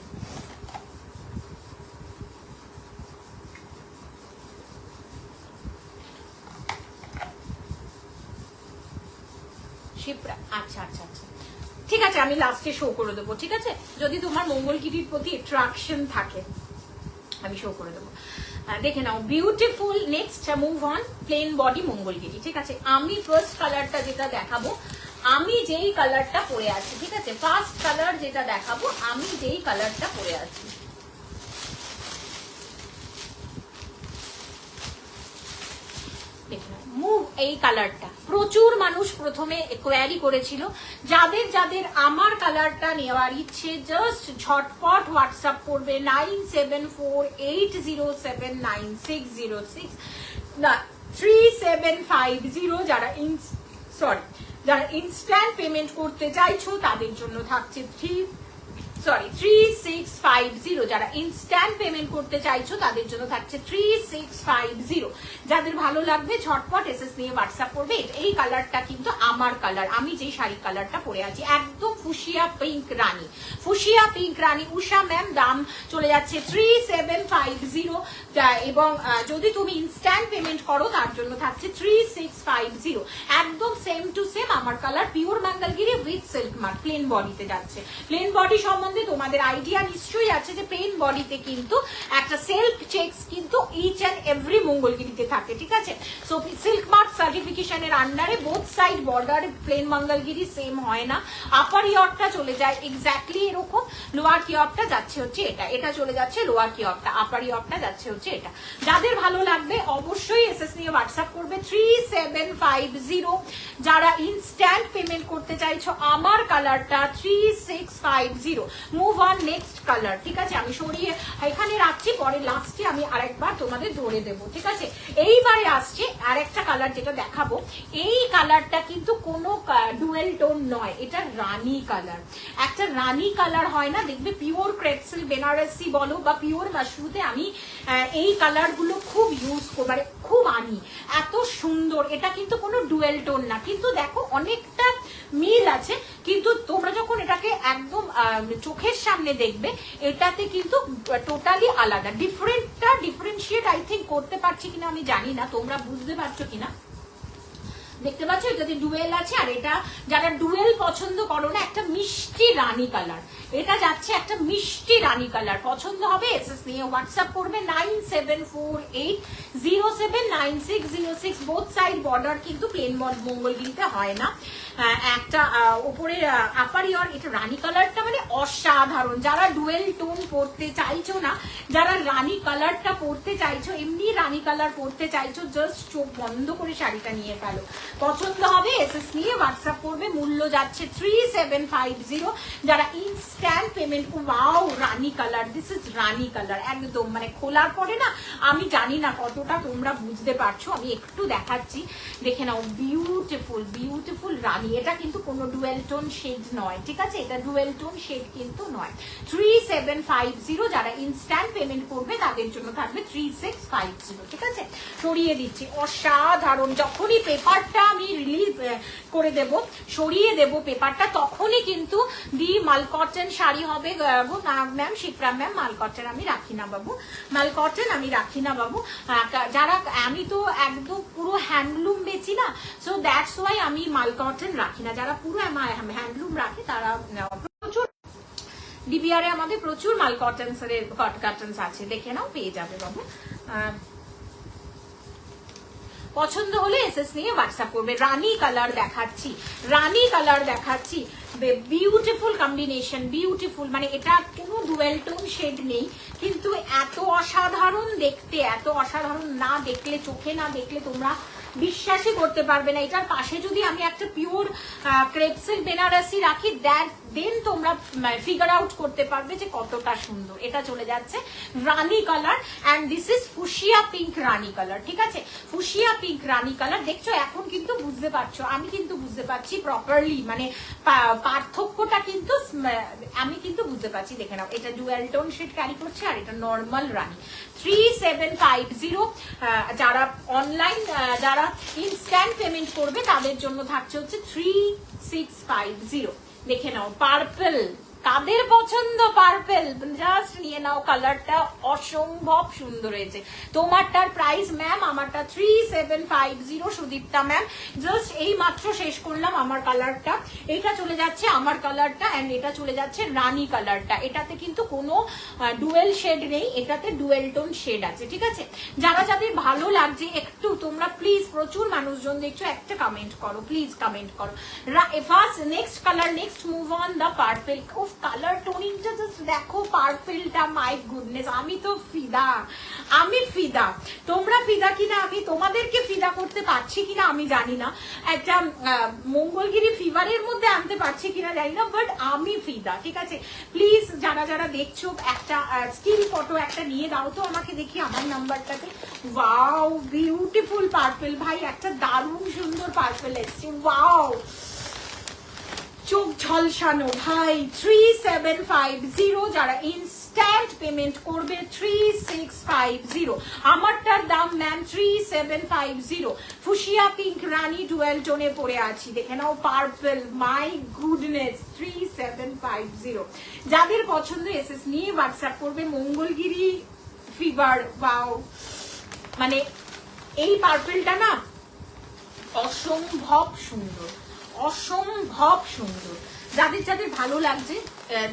আচ্ছা আচ্ছা আচ্ছা, ঠিক আছে, আমি লাস্টে শো করে দেবো। ঠিক আছে, যদি তোমার মঙ্গলগিরির প্রতি অ্যাট্রাকশন থাকে আমি শো করে দেবো। দেখে নাও, beautiful. Next move on, plain body Mangalagiri. ঠিক আছে, আমি ফার্স্ট কালারটা যেটা দেখাবো, আমি যেই কালারটা পরে আছি, ঠিক আছে, ফার্স্ট কালার যেটা দেখাবো, আমি যেই কালারটা পরে আছি, মুভ এই কালারটা প্রচুর মানুষ প্রথমে কোয়ারি করেছিল। যাদের যাদের আমার কালারটা নেওয়ার ইচ্ছে জাস্ট ঝটপট হোয়াটসঅ্যাপ করবে 9748079606 না 3750। যারা ইনস্ট্যান্ট পেমেন্ট করতে চাইছো তাদের জন্য থাকছে 3650। যারা ইনস্ট্যান্ট পেমেন্ট করতে চাইছো তাদের জন্য থাকছে 3650। যাদের ভালো লাগবে ঝটপট এসএস নিয়ে হোয়াটসঅ্যাপ করবে। এই কালারটা কিন্তু আমার কালার, আমি যে শাড়ি কালারটা পরে আছি, একদম ফুশিয়া পিঙ্ক রানী, ফুশিয়া পিঙ্ক রানী। উষা ম্যাম, দাম চলে যাচ্ছে 3750। এবং যদি তুমি ইনস্ট্যান্ট পেমেন্ট করো তার জন্য থাকছে 3650। একদম সেম টু সেম আমার কালার, pure Mangalagiri with silk mark, plain বডিতে যাচ্ছে। প্লেন বডি সম্বন্ধে তোমাদের আইডিয়া নিশ্চয়ই আছে যে প্লেন বডিতে কিন্তু একটা সেলফ চেকস কিন্তু ইচ এন্ড এভরি মঙ্গলগিরিতে থাকে। ঠিক আছে, সো সিল্ক মার্ক সার্টিফিকেশনের আন্ডারে both side border plain Mangalagiri same হয় না। আপার ইয়রটা চলে যায় এক্স্যাক্টলি এরকম, লোয়ার কিয়রটা যাচ্ছে হচ্ছে এটা, এটা চলে যাচ্ছে লোয়ার কিয়রটা, আপার ইয়রটা যাচ্ছে হচ্ছে এটা। যাদের ভালো লাগবে অবশ্যই এসএস নিয়ে হোয়াটসঅ্যাপ করবে 3750। যারা ইনস্ট্যান্ট পেমেন্ট করতে চাইছো আমার কালারটা 3650। Move on next colour. ঠিক আছে, আমি সরিয়ে এখানে রাখছি, পরে লাস্টে আমি আরেকবার তোমাদের ধরে দেবো। ঠিক আছে, এইবারে আসছে আরেকটা কালার যেটা দেখাবো। এই কালারটা কিন্তু কোনো ডুয়েল টোন নয়, এটা রানী কালার। একটা রানী কালার হয় না, দেখবে পিওর ক্রেপসিল বেনারসি বলো বা পিওর মাশরুতে আমি এই কালার গুলো খুব ইউজ করি, মানে খুব আনি, এত সুন্দর। এটা কিন্তু কোনো ডুয়েল টোন না, কিন্তু দেখো অনেকটা মিল আছে, কিন্তু তোমরা যখন এটাকে একদম চোখের সামনে দেখবে এটাতে কিন্তু টোটালি আলাদা। ডিফারেন্সিয়েট আই থিঙ্ক করতে পারছি কিনা আমি জানি না, তোমরা বুঝতে পারছো কিনা। দেখতে পাচ্ছ এটাতে ডুয়েল আছে, আর এটা যারা ডুয়েল পছন্দ করো না, একটা মিষ্টি রানী কালার, এটা যাচ্ছে একটা মিষ্টি রানী কালার। পছন্দ হবে এসএস নিয়ে হোয়াটসঅ্যাপ করবে 9748079606। বোথ সাইড বর্ডার কিন্তু প্লেন মঙ্গলগিরিতে হয় না। একটা উপরে আপার ইয়র, এটা রানী কালারটা মানে অসাধারণ। যারা ডুয়েল টোন পড়তে চাইছো না, যারা রানী কালারটা পড়তে চাইছো, এমনি রানী কালার পড়তে চাইছো, জাস্ট চোখ বন্ধ করে শাড়িটা নিয়ে ফেলো। পছন্দ হবে এসএস নিয়ে হোয়াটসঅ্যাপ করবে। মূল্য যাচ্ছে 3750। যারা instant payment, wow Rani colour, this is Rani colour একদম, মানে খোলার পরে না আমি জানি না কতটা তোমরা বুঝতে পারছো, আমি একটু দেখাচ্ছি, দেখে নাও। বিউটিফুল বিউটিফুল রানী, এটা কিন্তু কোনো ডুয়েল টোন শেড নয়, ঠিক আছে, এটা ডুয়েল টোন শেড কিন্তু নয়। 3750, যারা ইনস্ট্যান্ট পেমেন্ট করবে তাদের জন্য থাকবে 3650, ঠিক আছে। সরিয়ে দিচ্ছি, অসাধারণ। যখনই পেপারটা আমি রিলিজ করে দেব, সরিয়ে দেব পেপারটা, তখনই কিন্তু দি মাল কটন শাড়ি হবে গো ম্যাম, শিপ্রা ম্যাম। মাল কটন আমি রাখি না বাবু, মাল কটন আমি রাখি না বাবু। যারা, আমি তো একদম পুরো হ্যান্ডলুম বেচি না, সো দ্যাটস ওয়াই আমি মাল কটন রাখি না। যারা পুরো হ্যান্ডলুম রাখে তারা প্রচুর ডিবিআরে আমাদের প্রচুর মাল কটনস আছে, দেখে নাও, পেয়ে যাবে বাবু। পছন্দ হলে এসএস নিয়ে হোয়াটসঅ্যাপ করবে। রানী কালার দেখাচ্ছি, রানী কালার দেখাচ্ছি, বিউটিফুল কম্বিনেশন, বিউটিফুল, মানে এটা কোনো ডুয়েল টোন শেড নেই, কিন্তু এত অসাধারণ দেখতে, এত অসাধারণ, না দেখলে, চোখে না দেখলে তোমরা বিশ্বাসই করতে পারবে না। এটার পাশে যদি আমি একটা পিওর ক্রেপ সিল্ক বেনারসি রাখি, দেন তোমরা ফিগার আউট করতে পারবে যে কতটা সুন্দর। এটা চলে যাচ্ছে rani colour, and this is fuchsia pink rani colour, ঠিক আছে, ফুশিয়া পিঙ্ক রানী কালার। দেখছো এখন কিন্তু বুঝতে পারছো, আমি কিন্তু বুঝতে পারছি প্রপারলি, মানে পার্থক্যটা কিন্তু আমি কিন্তু বুঝতে পারছি, দেখে নাও। এটা ডুয়েল টোন শেড ক্যারি করছে, আর এটা নর্মাল রানী। 3750, যারা অনলাইন, যারা ইনস্ট্যান্ট পেমেন্ট করবে তাদের জন্য থাকছে হচ্ছে 3650। দেখে নাও, পার্পল, কাদের পছন্দ পার্পল, জাস্ট নিয়ে নাও, কালারটা অসম্ভব সুন্দর হয়েছে। তোমারটার প্রাইস ম্যাম, আমারটা 3750, সুদীপ্তা ম্যাম, জাস্ট এই মাত্র শেষ করলাম আমার কালারটা। এটা চলে যাচ্ছে আমার কালারটা, অ্যান্ড এটা চলে যাচ্ছে রানী কালারটা। এটাতে কিন্তু কোনো ডুয়েল শেড নেই, এটাতে ডুয়েল টোন শেড আছে, ঠিক আছে। যারা যাদের ভালো লাগছে একটু তোমরা প্লিজ, প্রচুর মানুষজন দেখছো, একটা কমেন্ট করো প্লিজ, কমেন্ট করো। First next colour, next move on the purple. Colour টোনিংটা জাস্ট দেখো, পার্পলটা, মাই গুডনেস, আমি তো ফিদা, আমি ফিদা। তোমরা ফিদা কিনা, আমি তোমাদেরকে ফিদা করতে পারছি কিনা আমি জানি না, একটা মঙ্গলগিরি ফিভারের মধ্যে আনতে পারছি কিনা জানি না, বাট আমি ফিদা, ঠিক আছে। প্লিজ যারা যারা দেখছো একটা স্টিল ফটো একটা নিয়ে দাও তো আমাকে, দেখি আমার নাম্বারটাতে। ওয়াও বিউটিফুল পার্পল, ভাই একটা দারুণ সুন্দর পার্পল এসছে, ওয়াও চোখ ঝলসানো ভাই। 3750, যারা ইনস্ট্যান্ট পেমেন্ট করবে 3650। আমারটার দাম ম্যাম 3750। ফুশিয়া পিঙ্ক রানী ডুয়েল টোনে পড়ে আছি, দেখে নাও, পার্পল, মাই গুডনেস, 3750। যাদের পছন্দ এসএস নিয়ে হোয়াটসঅ্যাপ করবে। মঙ্গলগিরি ফিভার, ওয়াও, মানে এই পার্পলটা না অসম্ভব সুন্দর, অসম্ভব সুন্দর। যাদের যাদের ভালো লাগছে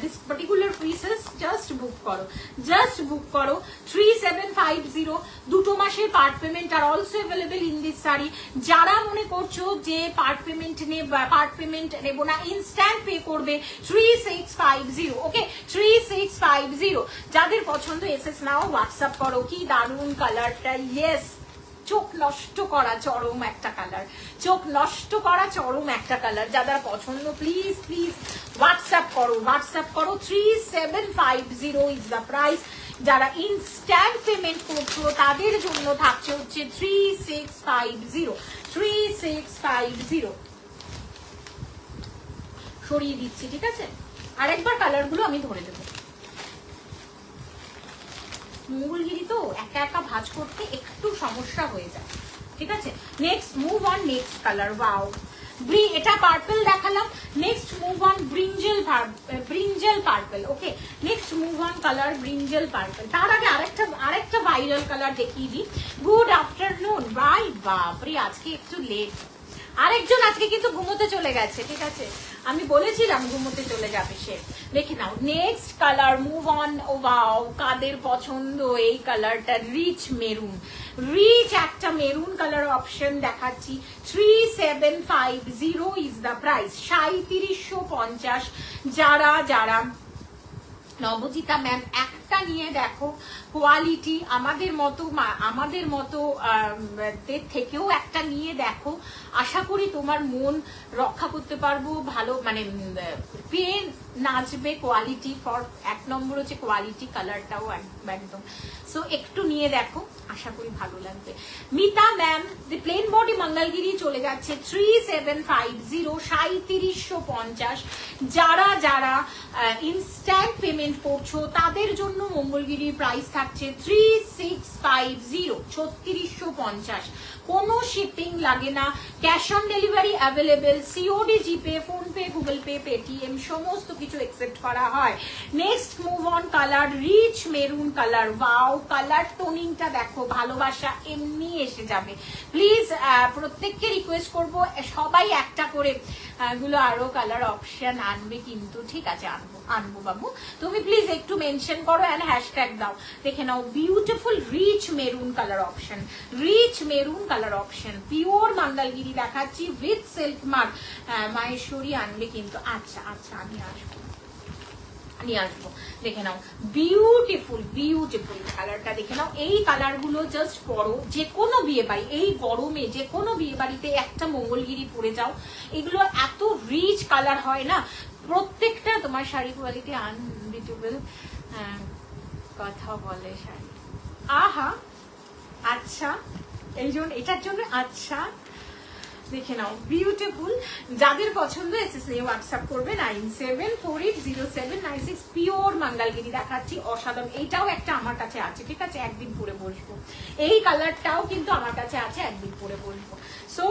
দিস পার্টিকুলার পিসেস, জাস্ট বুক করো, জাস্ট বুক করো। 3750, 2 মাসের part payment are also available in this sari. যারা মনে করছো যে পার্ট পেমেন্ট নেব না, ইনস্ট্যান্ট পে করবে 3650, ওকে 3650। যাদের পছন্দ এসএস নাও, হোয়াটসঅ্যাপ করো। কি দারুণ কালারটা, ইয়েস, চোখ নষ্ট করা চরম একটা কালার, চোখ নষ্ট করা চরম একটা কালার। যাদের পছন্দ প্লিজ প্লিজ হোয়াটসঅ্যাপ করো, হোয়াটসঅ্যাপ করো। 3750 ইজ দ্য প্রাইস। যারা ইনস্ট্যান্ট পেমেন্ট করছো তাদের জন্য থাকছে হচ্ছে 3650, 3650। সরিয়ে দিচ্ছি, ঠিক আছে, আরেকবার কালারগুলো আমি ধরে দেবো। মঙ্গলগিরি তো একা একা ভাঁজ করতে একটু সমস্যা হয়ে যায়, ঠিক আছে। Next move on, next colour, wow, এটা পার্পল দেখালাম, next move on brinjal purple, okay, next move on colour brinjal purple. তার আগে আরেকটা ভাইরাল কালার দেখিয়ে দিই। গুড আফটারনুন, বাই বাপরে, আজকে একটু লেট, আরেকজন আজকে কিন্তু ঘুমোতে চলে গেছে, ঠিক আছে, আমি বলেছিলাম ঘুমোতে চলে যাবে সে। দেখে নাও next colour, move on. Oh wow, কাদের পছন্দ এই কালারটা, রিচ মেরুন, রিচ একটা মেরুন কালার অপশন দেখাচ্ছি। 3750 ইজ দ্য প্রাইস, 3750। যারা যারা নবজিতা ম্যাম একটা নিয়ে দেখো, কোয়ালিটি আমাদের মতো দের থেকেও একটা নিয়ে দেখো, আশা করি তোমার মন রক্ষা করতে পারবো, ভালো মানে পেয়ে নাচবে। কোয়ালিটি ফর 1 নম্বর হচ্ছে কোয়ালিটি, কালারটাও একদম। সো একটু নিয়ে দেখো, আশা করি ভালো লাগবে। মিতা ম্যাম দি প্লেন বডি মঙ্গলগিরি চলে যাচ্ছে 3750, 3750। যারা যারা ইনস্ট্যান্ট পেমেন্ট করছো তাদের জন্য মঙ্গলগিরির প্রাইস থাকছে 3650, 3650। কোনো শিপিং লাগে না, cash on delivery available, COD, GPay, PhonePe, Google Pay, Paytm সমস্ত কিছু অ্যাকসেপ্ট করা হয়। Next move on colour, rich maroon colour. Wow, colour টোনিংটা দেখো, ভালোবাসা এমনি এসে যাবে। প্লিজ প্রত্যেককে রিকোয়েস্ট করব সবাই একটা করে গুলো আরো কালার অপশন আনবে কিন্তু, ঠিক আছে? আনবো বাবু, তুমি প্লিজ একটু মেনশন করো এন্ড হ্যাশট্যাগ দাও। দেখে নাও, beautiful rich maroon colour option, rich maroon colour option, pure Mangalagiri দেখাচ্ছি উইথ সিল্ক মার্ক। মাহেশ্বরী আনবে কিন্তু, আচ্ছা আচ্ছা আমি আসবো, দেখে নাও, বিউটিফুল বিউটিফুল কালারটা দেখে নাও। এই কালার গুলো জাস্ট পরো, যে কোনো বিয়ে বাড়ি, এই গরমে যে কোনো বিয়ে বাড়িতে একটা মঙ্গলগিরি পরে যাও। এগুলো এত রিচ কালার হয় না, প্রত্যেকটা তোমার শাড়ি কোয়ালিটি আনবিটেবল, কথা বলে শাড়ি। আহা, আচ্ছা, এই জন্য এটার জন্য, আচ্ছা দেখে নাও, বিউটিফুল। যাদের পছন্দ এসএস নিয়ে হোয়াটসঅ্যাপ করবে 97480796। পিওর মঙ্গলগিরি দেখাচ্ছি, অসাধারণ। এইটাও একটা আমার কাছে আছে, ঠিক আছে? একদিন পরে বসবো। এই কালারটাও কিন্তু আমার কাছে আছে, একদিন পরে বসবো। সো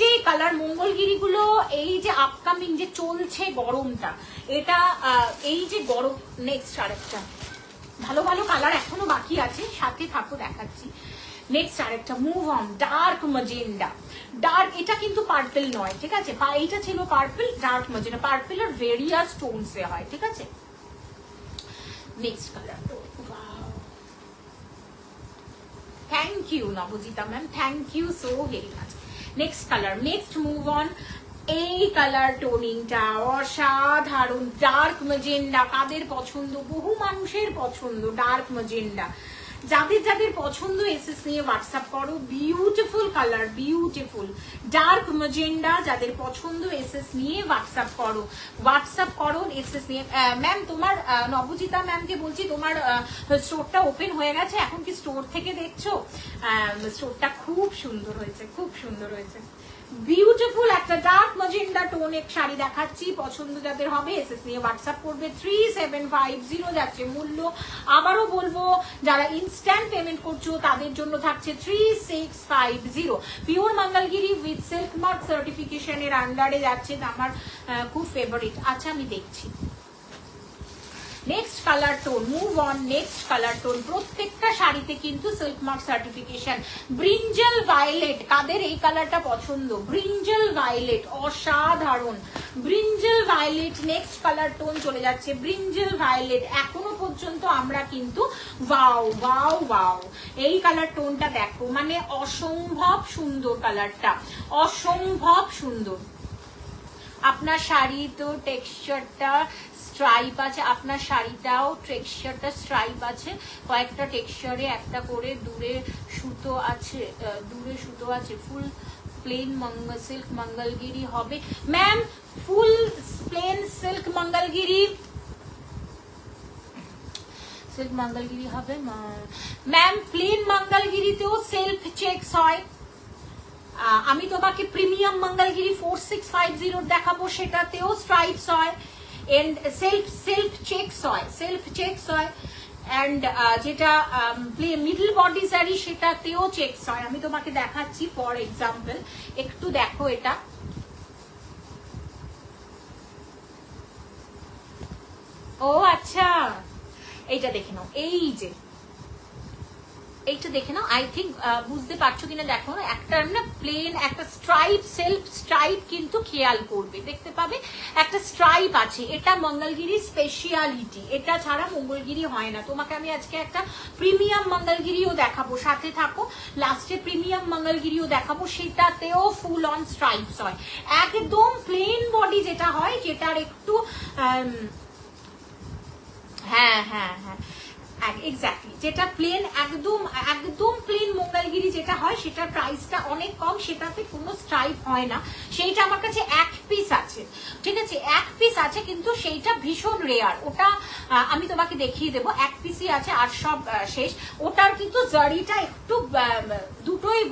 যেই কালার মঙ্গলগিরি গুলো, এই যে আপকামিং যে চলছে গরমটা, এটা এই যে গরম, নেক্সট আরেকটা ভালো ভালো কালার এখনো বাকি আছে, সাথে থাকো দেখাচ্ছি। নেক্সট আরেকটা move on, dark magenta. Dark, এটা কিন্তু পার্পল নয়, ঠিক আছে? এইটা ছিল পার্পল, ডার্ক ম্যাজেন্ডা। পার্পল আর ভেরিয়াস টোনস এ হয়, ঠিক আছে? Next colour, thank you Nabajita ma'am, thank you so very much. Next colour, next move on. এই কালার টোনিংটা অসাধারণ, ডার্ক ম্যাজেন্ডা। কাদের পছন্দ? বহু মানুষের পছন্দ ডার্ক ম্যাজেন্ডা। যাদের যাদের পছন্দ এসএস নিয়ে হোয়াটসঅ্যাপ করো। Beautiful colour, beautiful dark magenta. যাদের পছন্দ এসএস নিয়ে হোয়াটসঅ্যাপ করো এসএস নিয়ে। ম্যাম তোমার, নবজিতা ম্যামকে বলছি, তোমার স্টোরটা ওপেন হয়ে গেছে, এখন কি স্টোর থেকে দেখছো? স্টোরটা খুব সুন্দর হয়েছে, খুব সুন্দর হয়েছে। বিউটিফুল একটা ডার্ক ম্যাজেন্ডা টোনের শাড়ি দেখাচ্ছি, পছন্দ যাদের হবে এসএস নিয়ে হোয়াটসঅ্যাপ করবে। 3750 যাচ্ছে মূল্য। আবারও বলবো, যারা ইনস্ট্যান্ট পেমেন্ট করছো তাদের জন্য থাকছে 3650। Pure Mangalagiri with silk mark সার্টিফিকেশনের আন্ডারে যাচ্ছে, আমার খুব ফেভারিট। আচ্ছা আমি দেখছি। Next colour tone, move on. Next colour tone, প্রত্যেকটা শাড়িতে কিন্তু silk mark certification. Brinjal violet, কাদের এই কালারটা পছন্দ? ব্রিঞ্জল ভায়োলেট, অসাধারণ brinjal violet. Next colour tone চলে যাচ্ছে ব্রিঞ্জল ভায়োলেট। এখনো পর্যন্ত আমরা কিন্তু ওয়াও ওয়াও ওয়াও, এই কালার টোনটা দেখো, মানে অসম্ভব সুন্দর কালারটা, অসম্ভব সুন্দর। আপনার শাড়ি তো টেক্সচারটা স্ট্রাইপ আছে, আপনার শাড়িটাও টেক্সচারটা স্ট্রাইপ আছে, কয়েকটা টেক্সচারে একটা করে দূরে সুতো আছে, ফুল প্লেন সিল্ক মঙ্গলগিরি হবে ম্যাম, ফুল প্লেন সিল্ক মঙ্গলগিরি হবে ম্যাম। প্লেন মঙ্গলগিরিতেও সেলফ চেকস হয়। আমি তোমাকে প্রিমিয়াম মঙ্গলগিরি 4650 দেখাবো, সেটাতেও স্ট্রাইপস হয় এন্ড সেলফ চেকস হয় এন্ড যেটা মিডল বডি শাড়ি সেটাতেও চেকস হয়। আমি তোমাকে দেখাচ্ছি ফর এক্সাম্পল, একটু দেখো এটা। ও আচ্ছা, এইটা দেখে নাও, এইটা দেখে নাও। আই থিঙ্ক বুঝতে পারছো কিনা দেখো, একটা না প্লেন একটা স্ট্রাইপ, সেলফ স্ট্রাইপ কিন্তু খেয়াল করবে, দেখতে পাবে একটা স্ট্রাইপ আছে। এটা মঙ্গলগিরি স্পেশালিটি, এটা ছাড়া মঙ্গলগিরি হয় না। তোমাকে আমি আজকে একটা প্রিমিয়াম মঙ্গলগিরিও দেখাবো, সাথে থাকো, লাস্টে প্রিমিয়াম মঙ্গলগিরিও দেখাবো, সেটাতেও ফুল অন স্ট্রাইপস হয়। একদম প্লেন বডি যেটা হয়, যেটার একটু হ্যাঁ হ্যাঁ হ্যাঁ এক্স্যাক্টলি, যেটা প্লেন একদম একদম প্লেন মঙ্গলগিরি যেটা হয় সেটার প্রাইসটা অনেক কম, সেটাতে কোনো স্ট্রাইপ হয় না। সেইটা আমার কাছে এক পিস আছে, ঠিক আছে, এক পিস আছে, কিন্তু সেইটা ভীষণ রেয়ার। ওটা আমি তোমাকে দেখিয়ে দেবো, এক পিসই আছে আর সব শেষ। ওটার কিন্তু জারিটা একটু দুটোই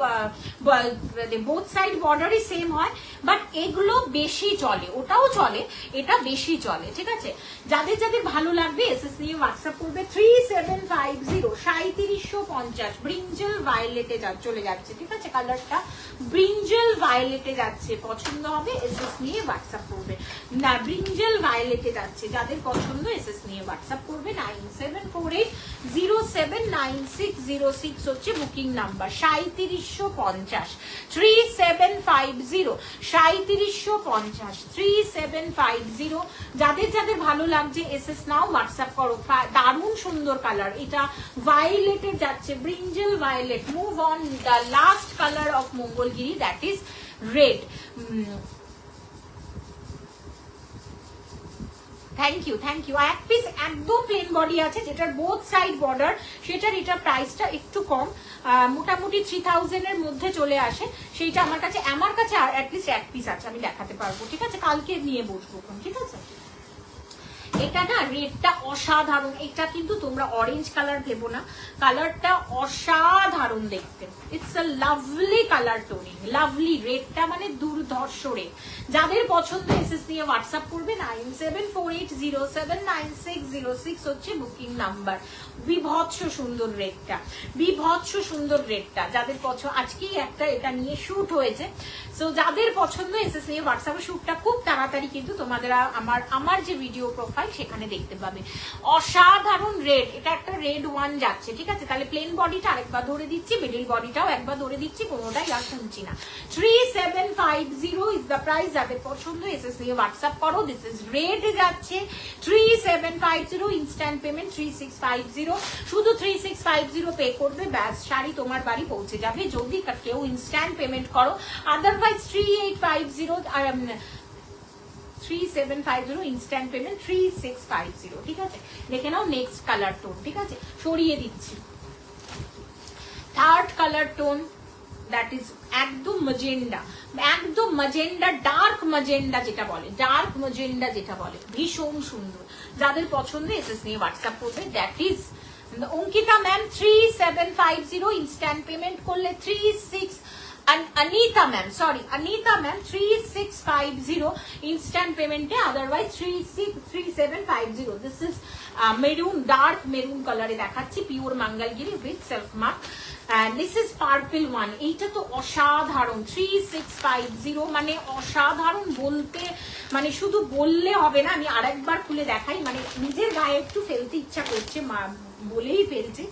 বোথ সাইড বর্ডারই সেম হয়, বাট এগুলো বেশি চলে, ওটাও চলে, এটা বেশি চলে, ঠিক আছে। যাদের যাদের ভালো লাগবে এসএস নিয়ে হোয়াটসঅ্যাপ করবে 3750 3750 ব্রিঞ্জল ভায়োলেটে চলে যাচ্ছে, ঠিক আছে, কালারটা ব্রিঞ্জল ভায়োলেটে যাচ্ছে, পছন্দ হবে এসএস নিয়ে হোয়াটসঅ্যাপ করবে। না ব্রিঞ্জল ভায়োলেটে যাচ্ছে, যাদের পছন্দ এসএস নিয়ে হোয়াটসঅ্যাপ করবে। 9748079606 হচ্ছে বুকিং নাম্বার। 3750 3750 3750 3750। যাদের যাদের ভালো লাগছে এসএস নাও হোয়াটসঅ্যাপ করো। দারুণ সুন্দর কালার, এটা ভায়োলেটে যাচ্ছে, brinjal violet. Move on the last colour of Mangalagiri, that is red. Thank you thank you. এক পিস একদম প্লেন বডি আছে, যেটার বোথ সাইড বর্ডার, সেটার এটা প্রাইসটা একটু কম, মোটামুটি 3000 এর মধ্যে চলে আসে। সেইটা আমার কাছে আর অ্যাটলিস্ট এক পিস আছে, আমি দেখাতে পারবো, ঠিক আছে, কালকে নিয়ে বসবো, ঠিক আছে। এটা না রেডটা অসাধারণ, এটা কিন্তু তোমরা অরেঞ্জ কালার ভেবো না, কালারটা অসাধারণ দেখতে। It's a lovely colour toning, lovely রেডটা মানে দুর্ধর্ষ রেড। যাদের পছন্দ এসএস নিয়ে হোয়াটসঅ্যাপ করবে। 9748079606 হচ্ছে বুকিং নাম্বার। বিভৎস সুন্দর রেডটা, বিভৎস সুন্দর রেডটা, যাদের পছন্দ। আজকেই একটা এটা নিয়ে শুট হয়েছে, সো যাদের পছন্দ এসএস নিয়ে হোয়াটসঅ্যাপে শুটটা খুব তাড়াতাড়ি কিন্তু তোমাদের আমার যে ভিডিও প্রোফাইল সেখানে দেখতে পাবে। অসাধারণ রেড, এটা একটা রেড ওয়ান যাচ্ছে, ঠিক আছে। তাহলে প্লেন বডিটা আরেকবার ধরে দিচ্ছি, মিডল বডিটাও একবার ধরে দিচ্ছি, কোনোটাই আর শুনছি না। 3750 ইজ দ্য প্রাইস। যাদের পছন্দ এসএস নিয়ে হোয়াটসঅ্যাপ করো। দিস ইজ রেড যাচ্ছে 3750, ইনস্ট্যান্ট পেমেন্ট 3650, শুধু 3650 পে করবে, ব্যাস শাড়ি তোমার বাড়ি পৌঁছে যাবে যদি কেউ ইনস্ট্যান্ট পেমেন্ট করো। আদারওয়াইজ 3750 ইনস্ট্যান্ট পেমেন্ট 3650, ঠিক আছে। দেখে নাও নেক্সট কালার টোন, ঠিক আছে, সরিয়ে দিচ্ছি। Third colour tone, that is একদম ম্যাজেন্ডা, একদম ম্যাজেন্ডা, ডার্ক ম্যাজেন্ডা যেটা বলে, ডার্ক ম্যাজেন্ডা যেটা বলে, ভীষণ সুন্দর। যাদের পছন্দ এসএস নিয়ে হোয়াটসঅ্যাপ করবে। That is Ankita ma'am 3750, instant payment করলে 36। Anita ma'am, sorry, Anita ma'am 3650 instant payment, otherwise 3750. This is maroon, dark maroon color এ দেখাচ্ছি, pure Mangalagiri with self mark, and this is purple one. এইটা তো অসাধারণ, 3650 মানে অসাধারণ বলতে, মানে শুধু বললে হবে না, আমি আরেকবার খুলে দেখাই, মানে নিজের গায়ে একটু ফেলতে ইচ্ছা করছে, বলেই ফেলছি।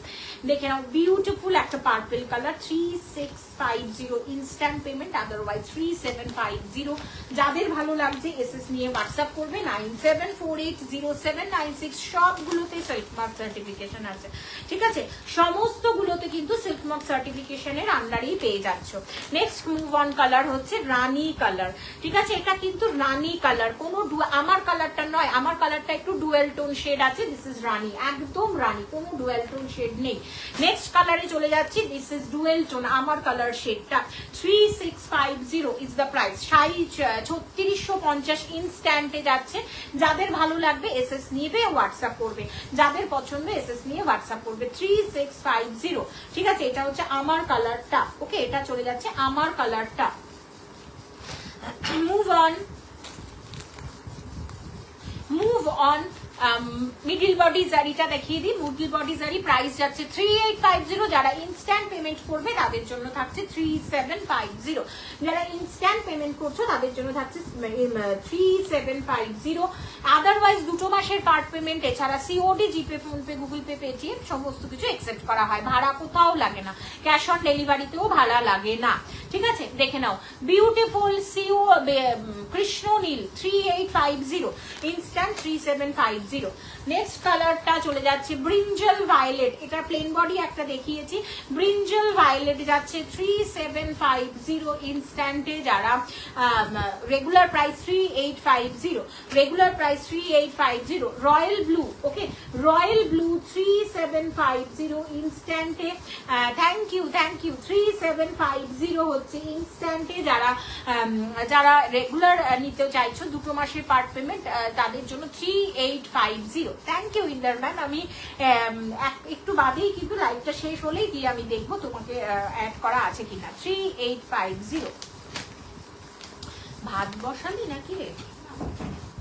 দেখে নাও, বিউটিফুল একটা purple colour. 3650 instant payment, otherwise 3750। যাদের ভালো লাগছে এসএস নিয়ে হোয়াটসঅ্যাপ করবে। 97480796, সবগুলোতে সিল্ক মার্ক সার্টিফিকেশন আছে, ঠিক আছে, সমস্ত গুলোতে কিন্তু সিল্ক মার্ক সার্টিফিকেশনের আন্ডারেই পেয়ে যাচ্ছ। নেক্সট মুভ অন কালার হচ্ছে রানী কালার, ঠিক আছে, এটা কিন্তু রানী কালার, কোনো আমার কালারটা নয়, আমার কালারটা একটু ডুয়েল টোন শেড আছে। দিস ইজ রানী, একদম রানী, কোনো ডুয়েল টোন শেড নেই। নেক্সট কালারে চলে যাচ্ছি, দিস ইজ ডুয়েল টোন, আমার কালার শেডটা। 3650 ইজ দ্য প্রাইস। 3650 ইনস্ট্যান্টে যাচ্ছে। যাদের ভালো লাগবে এসএস নিয়ে হোয়াটসঅ্যাপ করবে, যাদের পছন্দ এসএস নিয়ে হোয়াটসঅ্যাপ করবে। 3650, ঠিক আছে, এটা হচ্ছে আমার কালারটা, ওকে, এটা চলে যাচ্ছে আমার কালারটা। মুভ অন মিডল বডি জারিটা দেখিয়ে দিই। মিডল বডি জারি প্রাইস যাচ্ছে 3850। যারা ইনস্ট্যান্ট পেমেন্ট করবে তাদের জন্য থাকছে 3750। যারা ইনস্ট্যান্ট পেমেন্ট করছো তাদের জন্য থাকছে 3750। আদারওয়াইজ 2 মাসের পার্ট পেমেন্ট, এছাড়া COD, GPay, PhonePe, Google Pay, Paytm সমস্ত কিছু একসেপ্ট করা হয়। ভাড়া কোথাও লাগে না, ক্যাশ অন ডেলিভারিতেও ভাড়া লাগে না, ঠিক আছে। দেখে নাও, বিউটিফুল সিও কৃষ্ণ নীল 3850, ইনস্ট্যান্ট 3750। নেক্সট কালারটা চলে যাচ্ছে ব্রিঞ্জল ভায়োলেট, এটা প্লেন বডি একটা দেখিয়েছি, ব্রিঞ্জল ভায়োলেট যাচ্ছে 3750 ইনস্ট্যান্টে। যারা regular price 3850, regular price 3850। Royal blue, okay, royal blue 3750 ইনস্ট্যান্টে, থ্যাংক ইউ 3750 হচ্ছে ইনস্ট্যান্টে। যারা রেগুলার নিতে চাইছো 2 মাসের পার্ট পেমেন্ট তাদের জন্য 3850। Thank you Inder ma'am. আমি একটু বাদেই কিন্তু লাইভটা শেষ হলেই দিয়ে আমি দেখবো তোমাকে অ্যাড করা আছে কিনা। 3850। ভাত বসালি নাকি রে?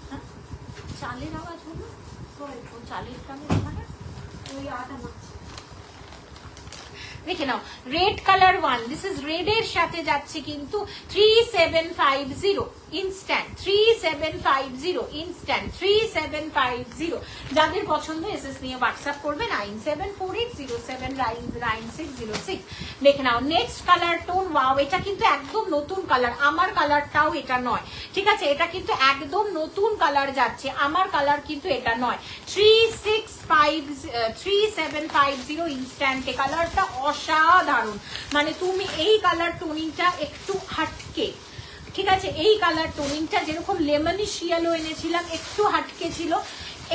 হ্যাঁ? চালের আওয়াজ হলো তো, চালের কামে ওখানে ওই আটা মারছে। দেখে নাও red colour one, this is red এর সাথে যাচ্ছে কিন্তু 3750 ইনস্ট্যান্ট, 3750 ইনস্ট্যান্ট, 3750। যাদের পছন্দ এসএস নিয়ে হোয়াটসঅ্যাপ করবে 9748079606। দেখে নাও নেক্সট কালার টোন, ওয়াও এটা কিন্তু একদম নতুন কালার, আমার কালারটাও এটা নয়, ঠিক আছে? এটা কিন্তু একদম নতুন কালার যাচ্ছে, আমার কালার কিন্তু এটা নয়। 3750 ইনস্ট্যান্টে, কালারটা অসাধারণ। মানে তুমি এই কালার টোনিংটা একটু হাটকে, ঠিক আছে? এই কালার টোনিংটা যেরকম লেমনিশ ইয়েলো এনেছিলাম একটু হাটকে ছিল,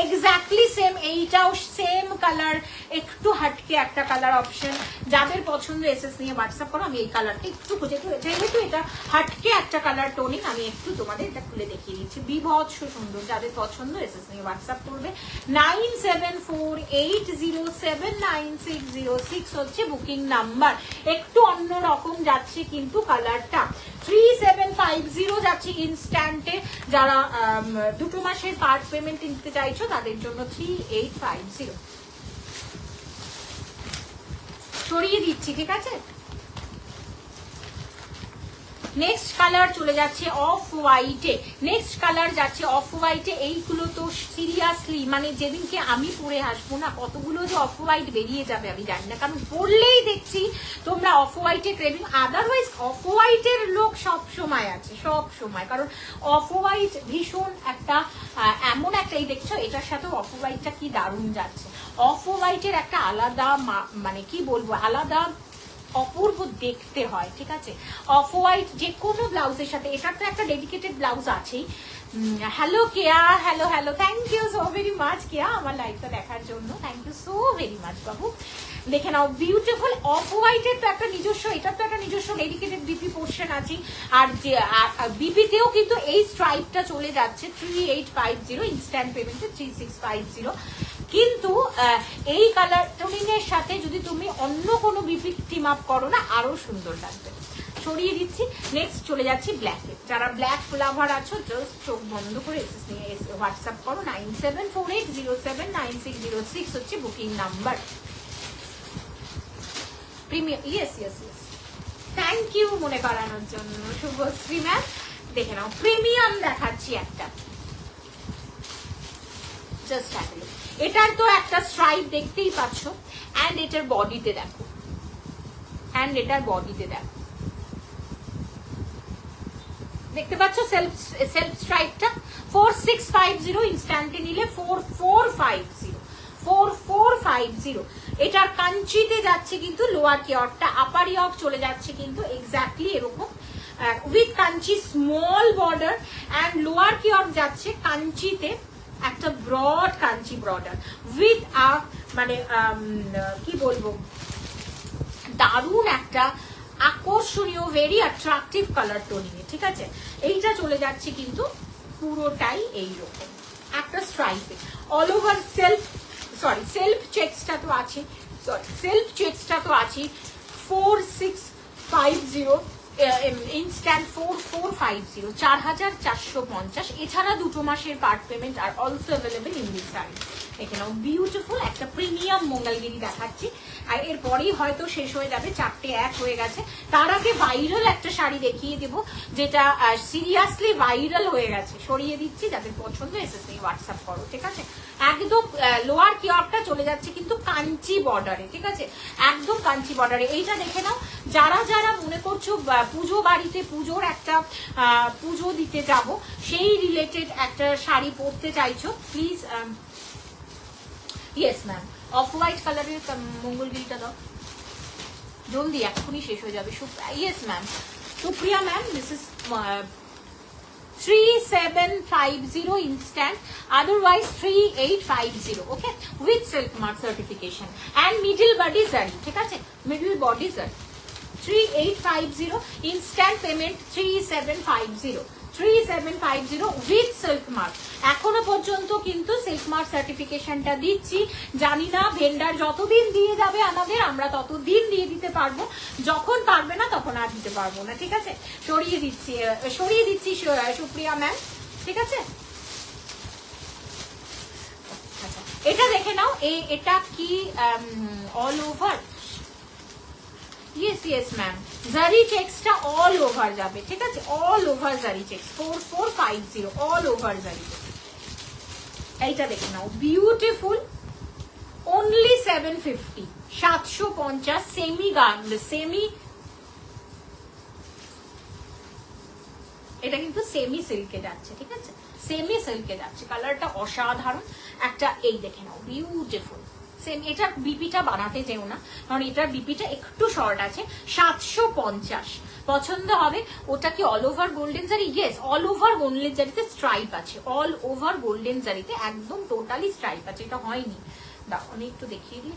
এক্স্যাক্টলি সেম এইটাও সেম কালার, একটু হাটকে একটা কালার অপশন। যাদের পছন্দ এসএস নিয়ে হোয়াটসঅ্যাপ করো। আমি এই কালারটা একটু খুঁজে, যেহেতু এটা হাটকে একটা কালার টোনিং, আমি একটু তোমাদের এটা খুলে দেখিয়ে দিচ্ছি। বিভৎস সুন্দর। যাদের পছন্দ এসএস নিয়ে হোয়াটসঅ্যাপ করবে 9748079606 হচ্ছে বুকিং নাম্বার। একটু অন্য রকম যাচ্ছে কিন্তু কালারটা। 3750 যাচ্ছে ইনস্ট্যান্টে। যারা 2 মাসের পার্ট পেমেন্ট নিতে চাইছো তাদের জন্য 3850 সরিয়ে দিচ্ছি, ঠিক আছে? নেক্সট কালার চলে যাচ্ছে অফ হোয়াইটে। নেক্সট কালার যাচ্ছে অফ হোয়াইটে। এইগুলো তো সিরিয়াসলি মানে যেদিনকে আমি পরে আসবো না কতগুলো যে অফ হোয়াইট বেরিয়ে যাবে আমি জানি না, কারণ পরলেই দেখছি তোমরা অফ হোয়াইটে ক্রেভিং। আদারওয়াইজ অফ হোয়াইটের লোক সব সময় আছে, সব সময়, কারণ অফ হোয়াইট ভীষণ একটা এমন একটা, এই দেখছো এটার সাথে অফ হোয়াইটটা কি দারুণ যাচ্ছে। অফ হোয়াইটের একটা আলাদা মানে কি বলবো, আলাদা অপূর্ব দেখতে হয়, ঠিক আছে? অফ হোয়াইট যে কোনো ব্লাউজের সাথে, এটার তো একটা ডেডিকেটেড ব্লাউজ আছেই। Hello Keya, hello hello, thank you so very much Keya আমার লাইভটা দেখার জন্য, থ্যাংক ইউ সো ভেরি মাচ বাবু। দেখে নাও বিউটিফুল অফ হোয়াইটের তো একটা নিজস্ব, এটার তো একটা নিজস্ব ডেডিকেটেড বিপি পোর্শন আছে। আর যে বিপিতেও কিন্তু এই স্ট্রাইপটা চলে যাচ্ছে 3850 ইনস্ট্যান্ট পেমেন্টে 3650। কিন্তু এই কালার টোনিং এর সাথে যদি তুমি অন্য কোনো বিপি টিম আপ করো না আরো সুন্দর লাগবে। সরিয়ে দিচ্ছি। নেক্সট চলে যাচ্ছি ব্ল্যাকে। যারা ব্ল্যাক লাভার আছো জাস্ট চোখ বন্ধ করে এসএস নিয়ে হোয়াটসঅ্যাপ করো 9748079606 হচ্ছে booking number. Premium, yes yes yes, thank you মনে করানোর জন্য শুভশ্রী ম্যাম। দেখে নাও প্রিমিয়াম দেখাচ্ছি একটা, জাস্ট হ্যাপি। এটার তো একটা স্ট্রাইপ দেখতেই পাচ্ছ, অ্যান্ড এটার বডিতে দেখো, অ্যান্ড এটার বডিতে দেখো, দেখতে পাচ্ছ সেলফ স্ট্রাইপটা। 4650 ইনস্ট্যান্টে নিলে 4450। এটার কাঞ্চিতে যাচ্ছে কিন্তু লোয়ার কিয়রটা, আপার ইয়র চলে যাচ্ছে কিন্তু এক্স্যাক্টলি এরকম with Kanchi small border, and lower কিয়র যাচ্ছে কাঞ্চিতে একটা ব্রড কাঞ্চি বর্ডার উইথ মানে কি বলবো, দারুণ একটা আকর্ষণীয় ভেরি অ্যাট্রাকটিভ কালার টোনিং, ঠিক আছে? এইটা চলে যাচ্ছে কিন্তু পুরোটাই এইরকম একটা স্ট্রাইপে অল ওভার সেলফ চেকসটা তো আছে, সেলফ চেকসটা তো আছে। 4650 ইনস্ট্যান্ট 4450, 4450। এছাড়া 2 মাসের part payment are also available in this sari. এখানে বিউটিফুল একটা প্রিমিয়াম মঙ্গলগিরি দেখাচ্ছি, আর এরপরেই হয়তো শেষ হয়ে যাবে, 4টে এক হয়ে গেছে। তার আগে ভাইরাল একটা শাড়ি দেখিয়ে দেব যেটা সিরিয়াসলি ভাইরাল হয়ে গেছে, সরিয়ে দিচ্ছি। যাদের পছন্দ এসএস নিয়ে হোয়াটসঅ্যাপ করো, ঠিক আছে? একদম লোয়ার কিয়রটা চলে যাচ্ছে কিন্তু কাঞ্চি বর্ডারে, ঠিক আছে? একদম কাঞ্চি বর্ডারে। এইটা দেখে নাও, যারা যারা মনে করছো পুজো বাড়িতে পুজোর একটা পুজো দিতে যাব, সেই রিলেটেড একটা শাড়ি পরতে চাইছো, please. Yes ma'am, off white কালারের মঙ্গলগিরিটা দাও জলদি, এক্ষুনি শেষ হয়ে যাবে। Yes ma'am, Supriya ma'am, this is 3750 instant, otherwise 3850, okay, with silk mark certification and middle body zari, ঠিক আছে, middle body zari 3850, instant payment 3750 with silk mark। এখনো পর্যন্ত কিন্তু সিল্ক মার্ক সার্টিফিকেশনটা দিচ্ছি, জানি না ভেন্ডার যতদিন দিয়ে যাবে আমাদের, আমরা ততদিন দিয়ে দিতে পারবো, যখন পারবে না তখন আর দিতে পারবো না, ঠিক আছে। সরিয়ে দিচ্ছি সুপ্রিয়া ম্যাম, ঠিক আছে। আচ্ছা এটা দেখে নাও, এটা কি অল ওভার? ইয়েস ম্যাম, জারি চেকসটা অল ওভার যাবে, ঠিক আছে, অল ওভার জারি চেকস 4450 অল ওভার জারি। এইটা দেখে নাও, বিউটিফুল, অনলি 750, 750 সেমি সেমি, এটা কিন্তু সেমি সিল্কে যাচ্ছে, ঠিক আছে, সেমি সিল্কে যাচ্ছে, কালারটা অসাধারণ একটা। এই দেখে নাও, বিউটিফুল সেম। এটার বিপিটা বানাতে যেও না, কারণ এটার বিপিটা একটু শর্ট আছে। 750 পছন্দ হবে। ওটা কি all over golden zari? Yes, all over golden জারিতে স্ট্রাইপ আছে, অল ওভার গোল্ডেন জারিতে একদম টোটালি স্ট্রাইপ আছে। এটা হয়নি, দাও আমি একটু দেখিয়ে দিই।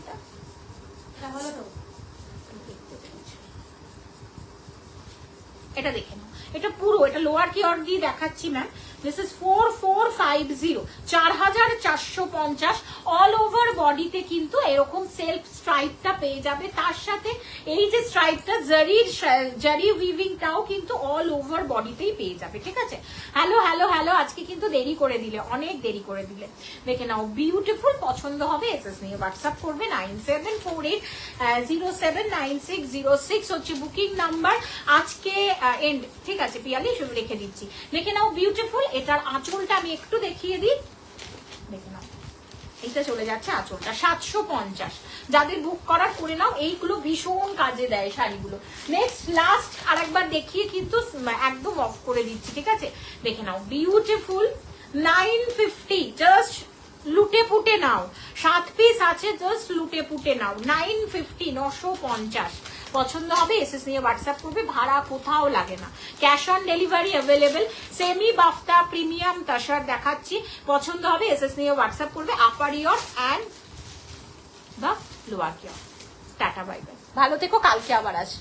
এটা দেখে নাও, এটা পুরো, এটা লোয়ার কি অর দিয়ে দেখাচ্ছি ma'am. This is 4450, 4450 all over বডিতে কিন্তু এরকম সেলফ স্ট্রাইপটা পেয়ে যাবে। তার সাথে এই যে স্ট্রাইপটা জারি উইভিংটাও কিন্তু অল ওভার বডিতেই পেয়ে যাবে, ঠিক আছে। হ্যালো হ্যালো হ্যালো, আজকে কিন্তু দেরি করে দিলে, অনেক দেরি করে দিলে। দেখে নাও, বিউটিফুল, পছন্দ হবে এসএস নিয়ে হোয়াটসঅ্যাপ করবে। 9748079606 হচ্ছে বুকিং নাম্বার। আজকে এন্ড, ঠিক আছে পিয়ালি, শুধু রেখে দিচ্ছি। দেখে নাও, বিউটিফুল। এটার আঁচলটা আমি একটু দেখিয়ে দিই, দেখে নাও, এইটা চলে যাচ্ছে আঁচলটা 750। যাদের বুক করার করে নাও, এইগুলো ভীষণ কাজে দেয় শাড়িগুলো। নেক্সট লাস্ট আরেকবার দেখিয়ে কিন্তু একদম অফ করে দিচ্ছি, ঠিক আছে। দেখে নাও, বিউটিফুল, 950, জাস্ট লুটে পুটে নাও, 7 পিস আছে, জাস্ট লুটে পুটে নাও। 950, 950 পছন্দ হবে এসএস নিয়ে হোয়াটসঅ্যাপ করবে, ভাড়া কোথাও লাগে না, cash on delivery available. Semi বাফটা প্রিমিয়াম তাসার দেখাচ্ছি, পছন্দ হবে এসএস নিয়ে হোয়াটসঅ্যাপ করবে। আপার ইয়ার অ্যান্ড বা lower year. Tata bye bye, ভালো থেকো, কালকে আবার আসবে।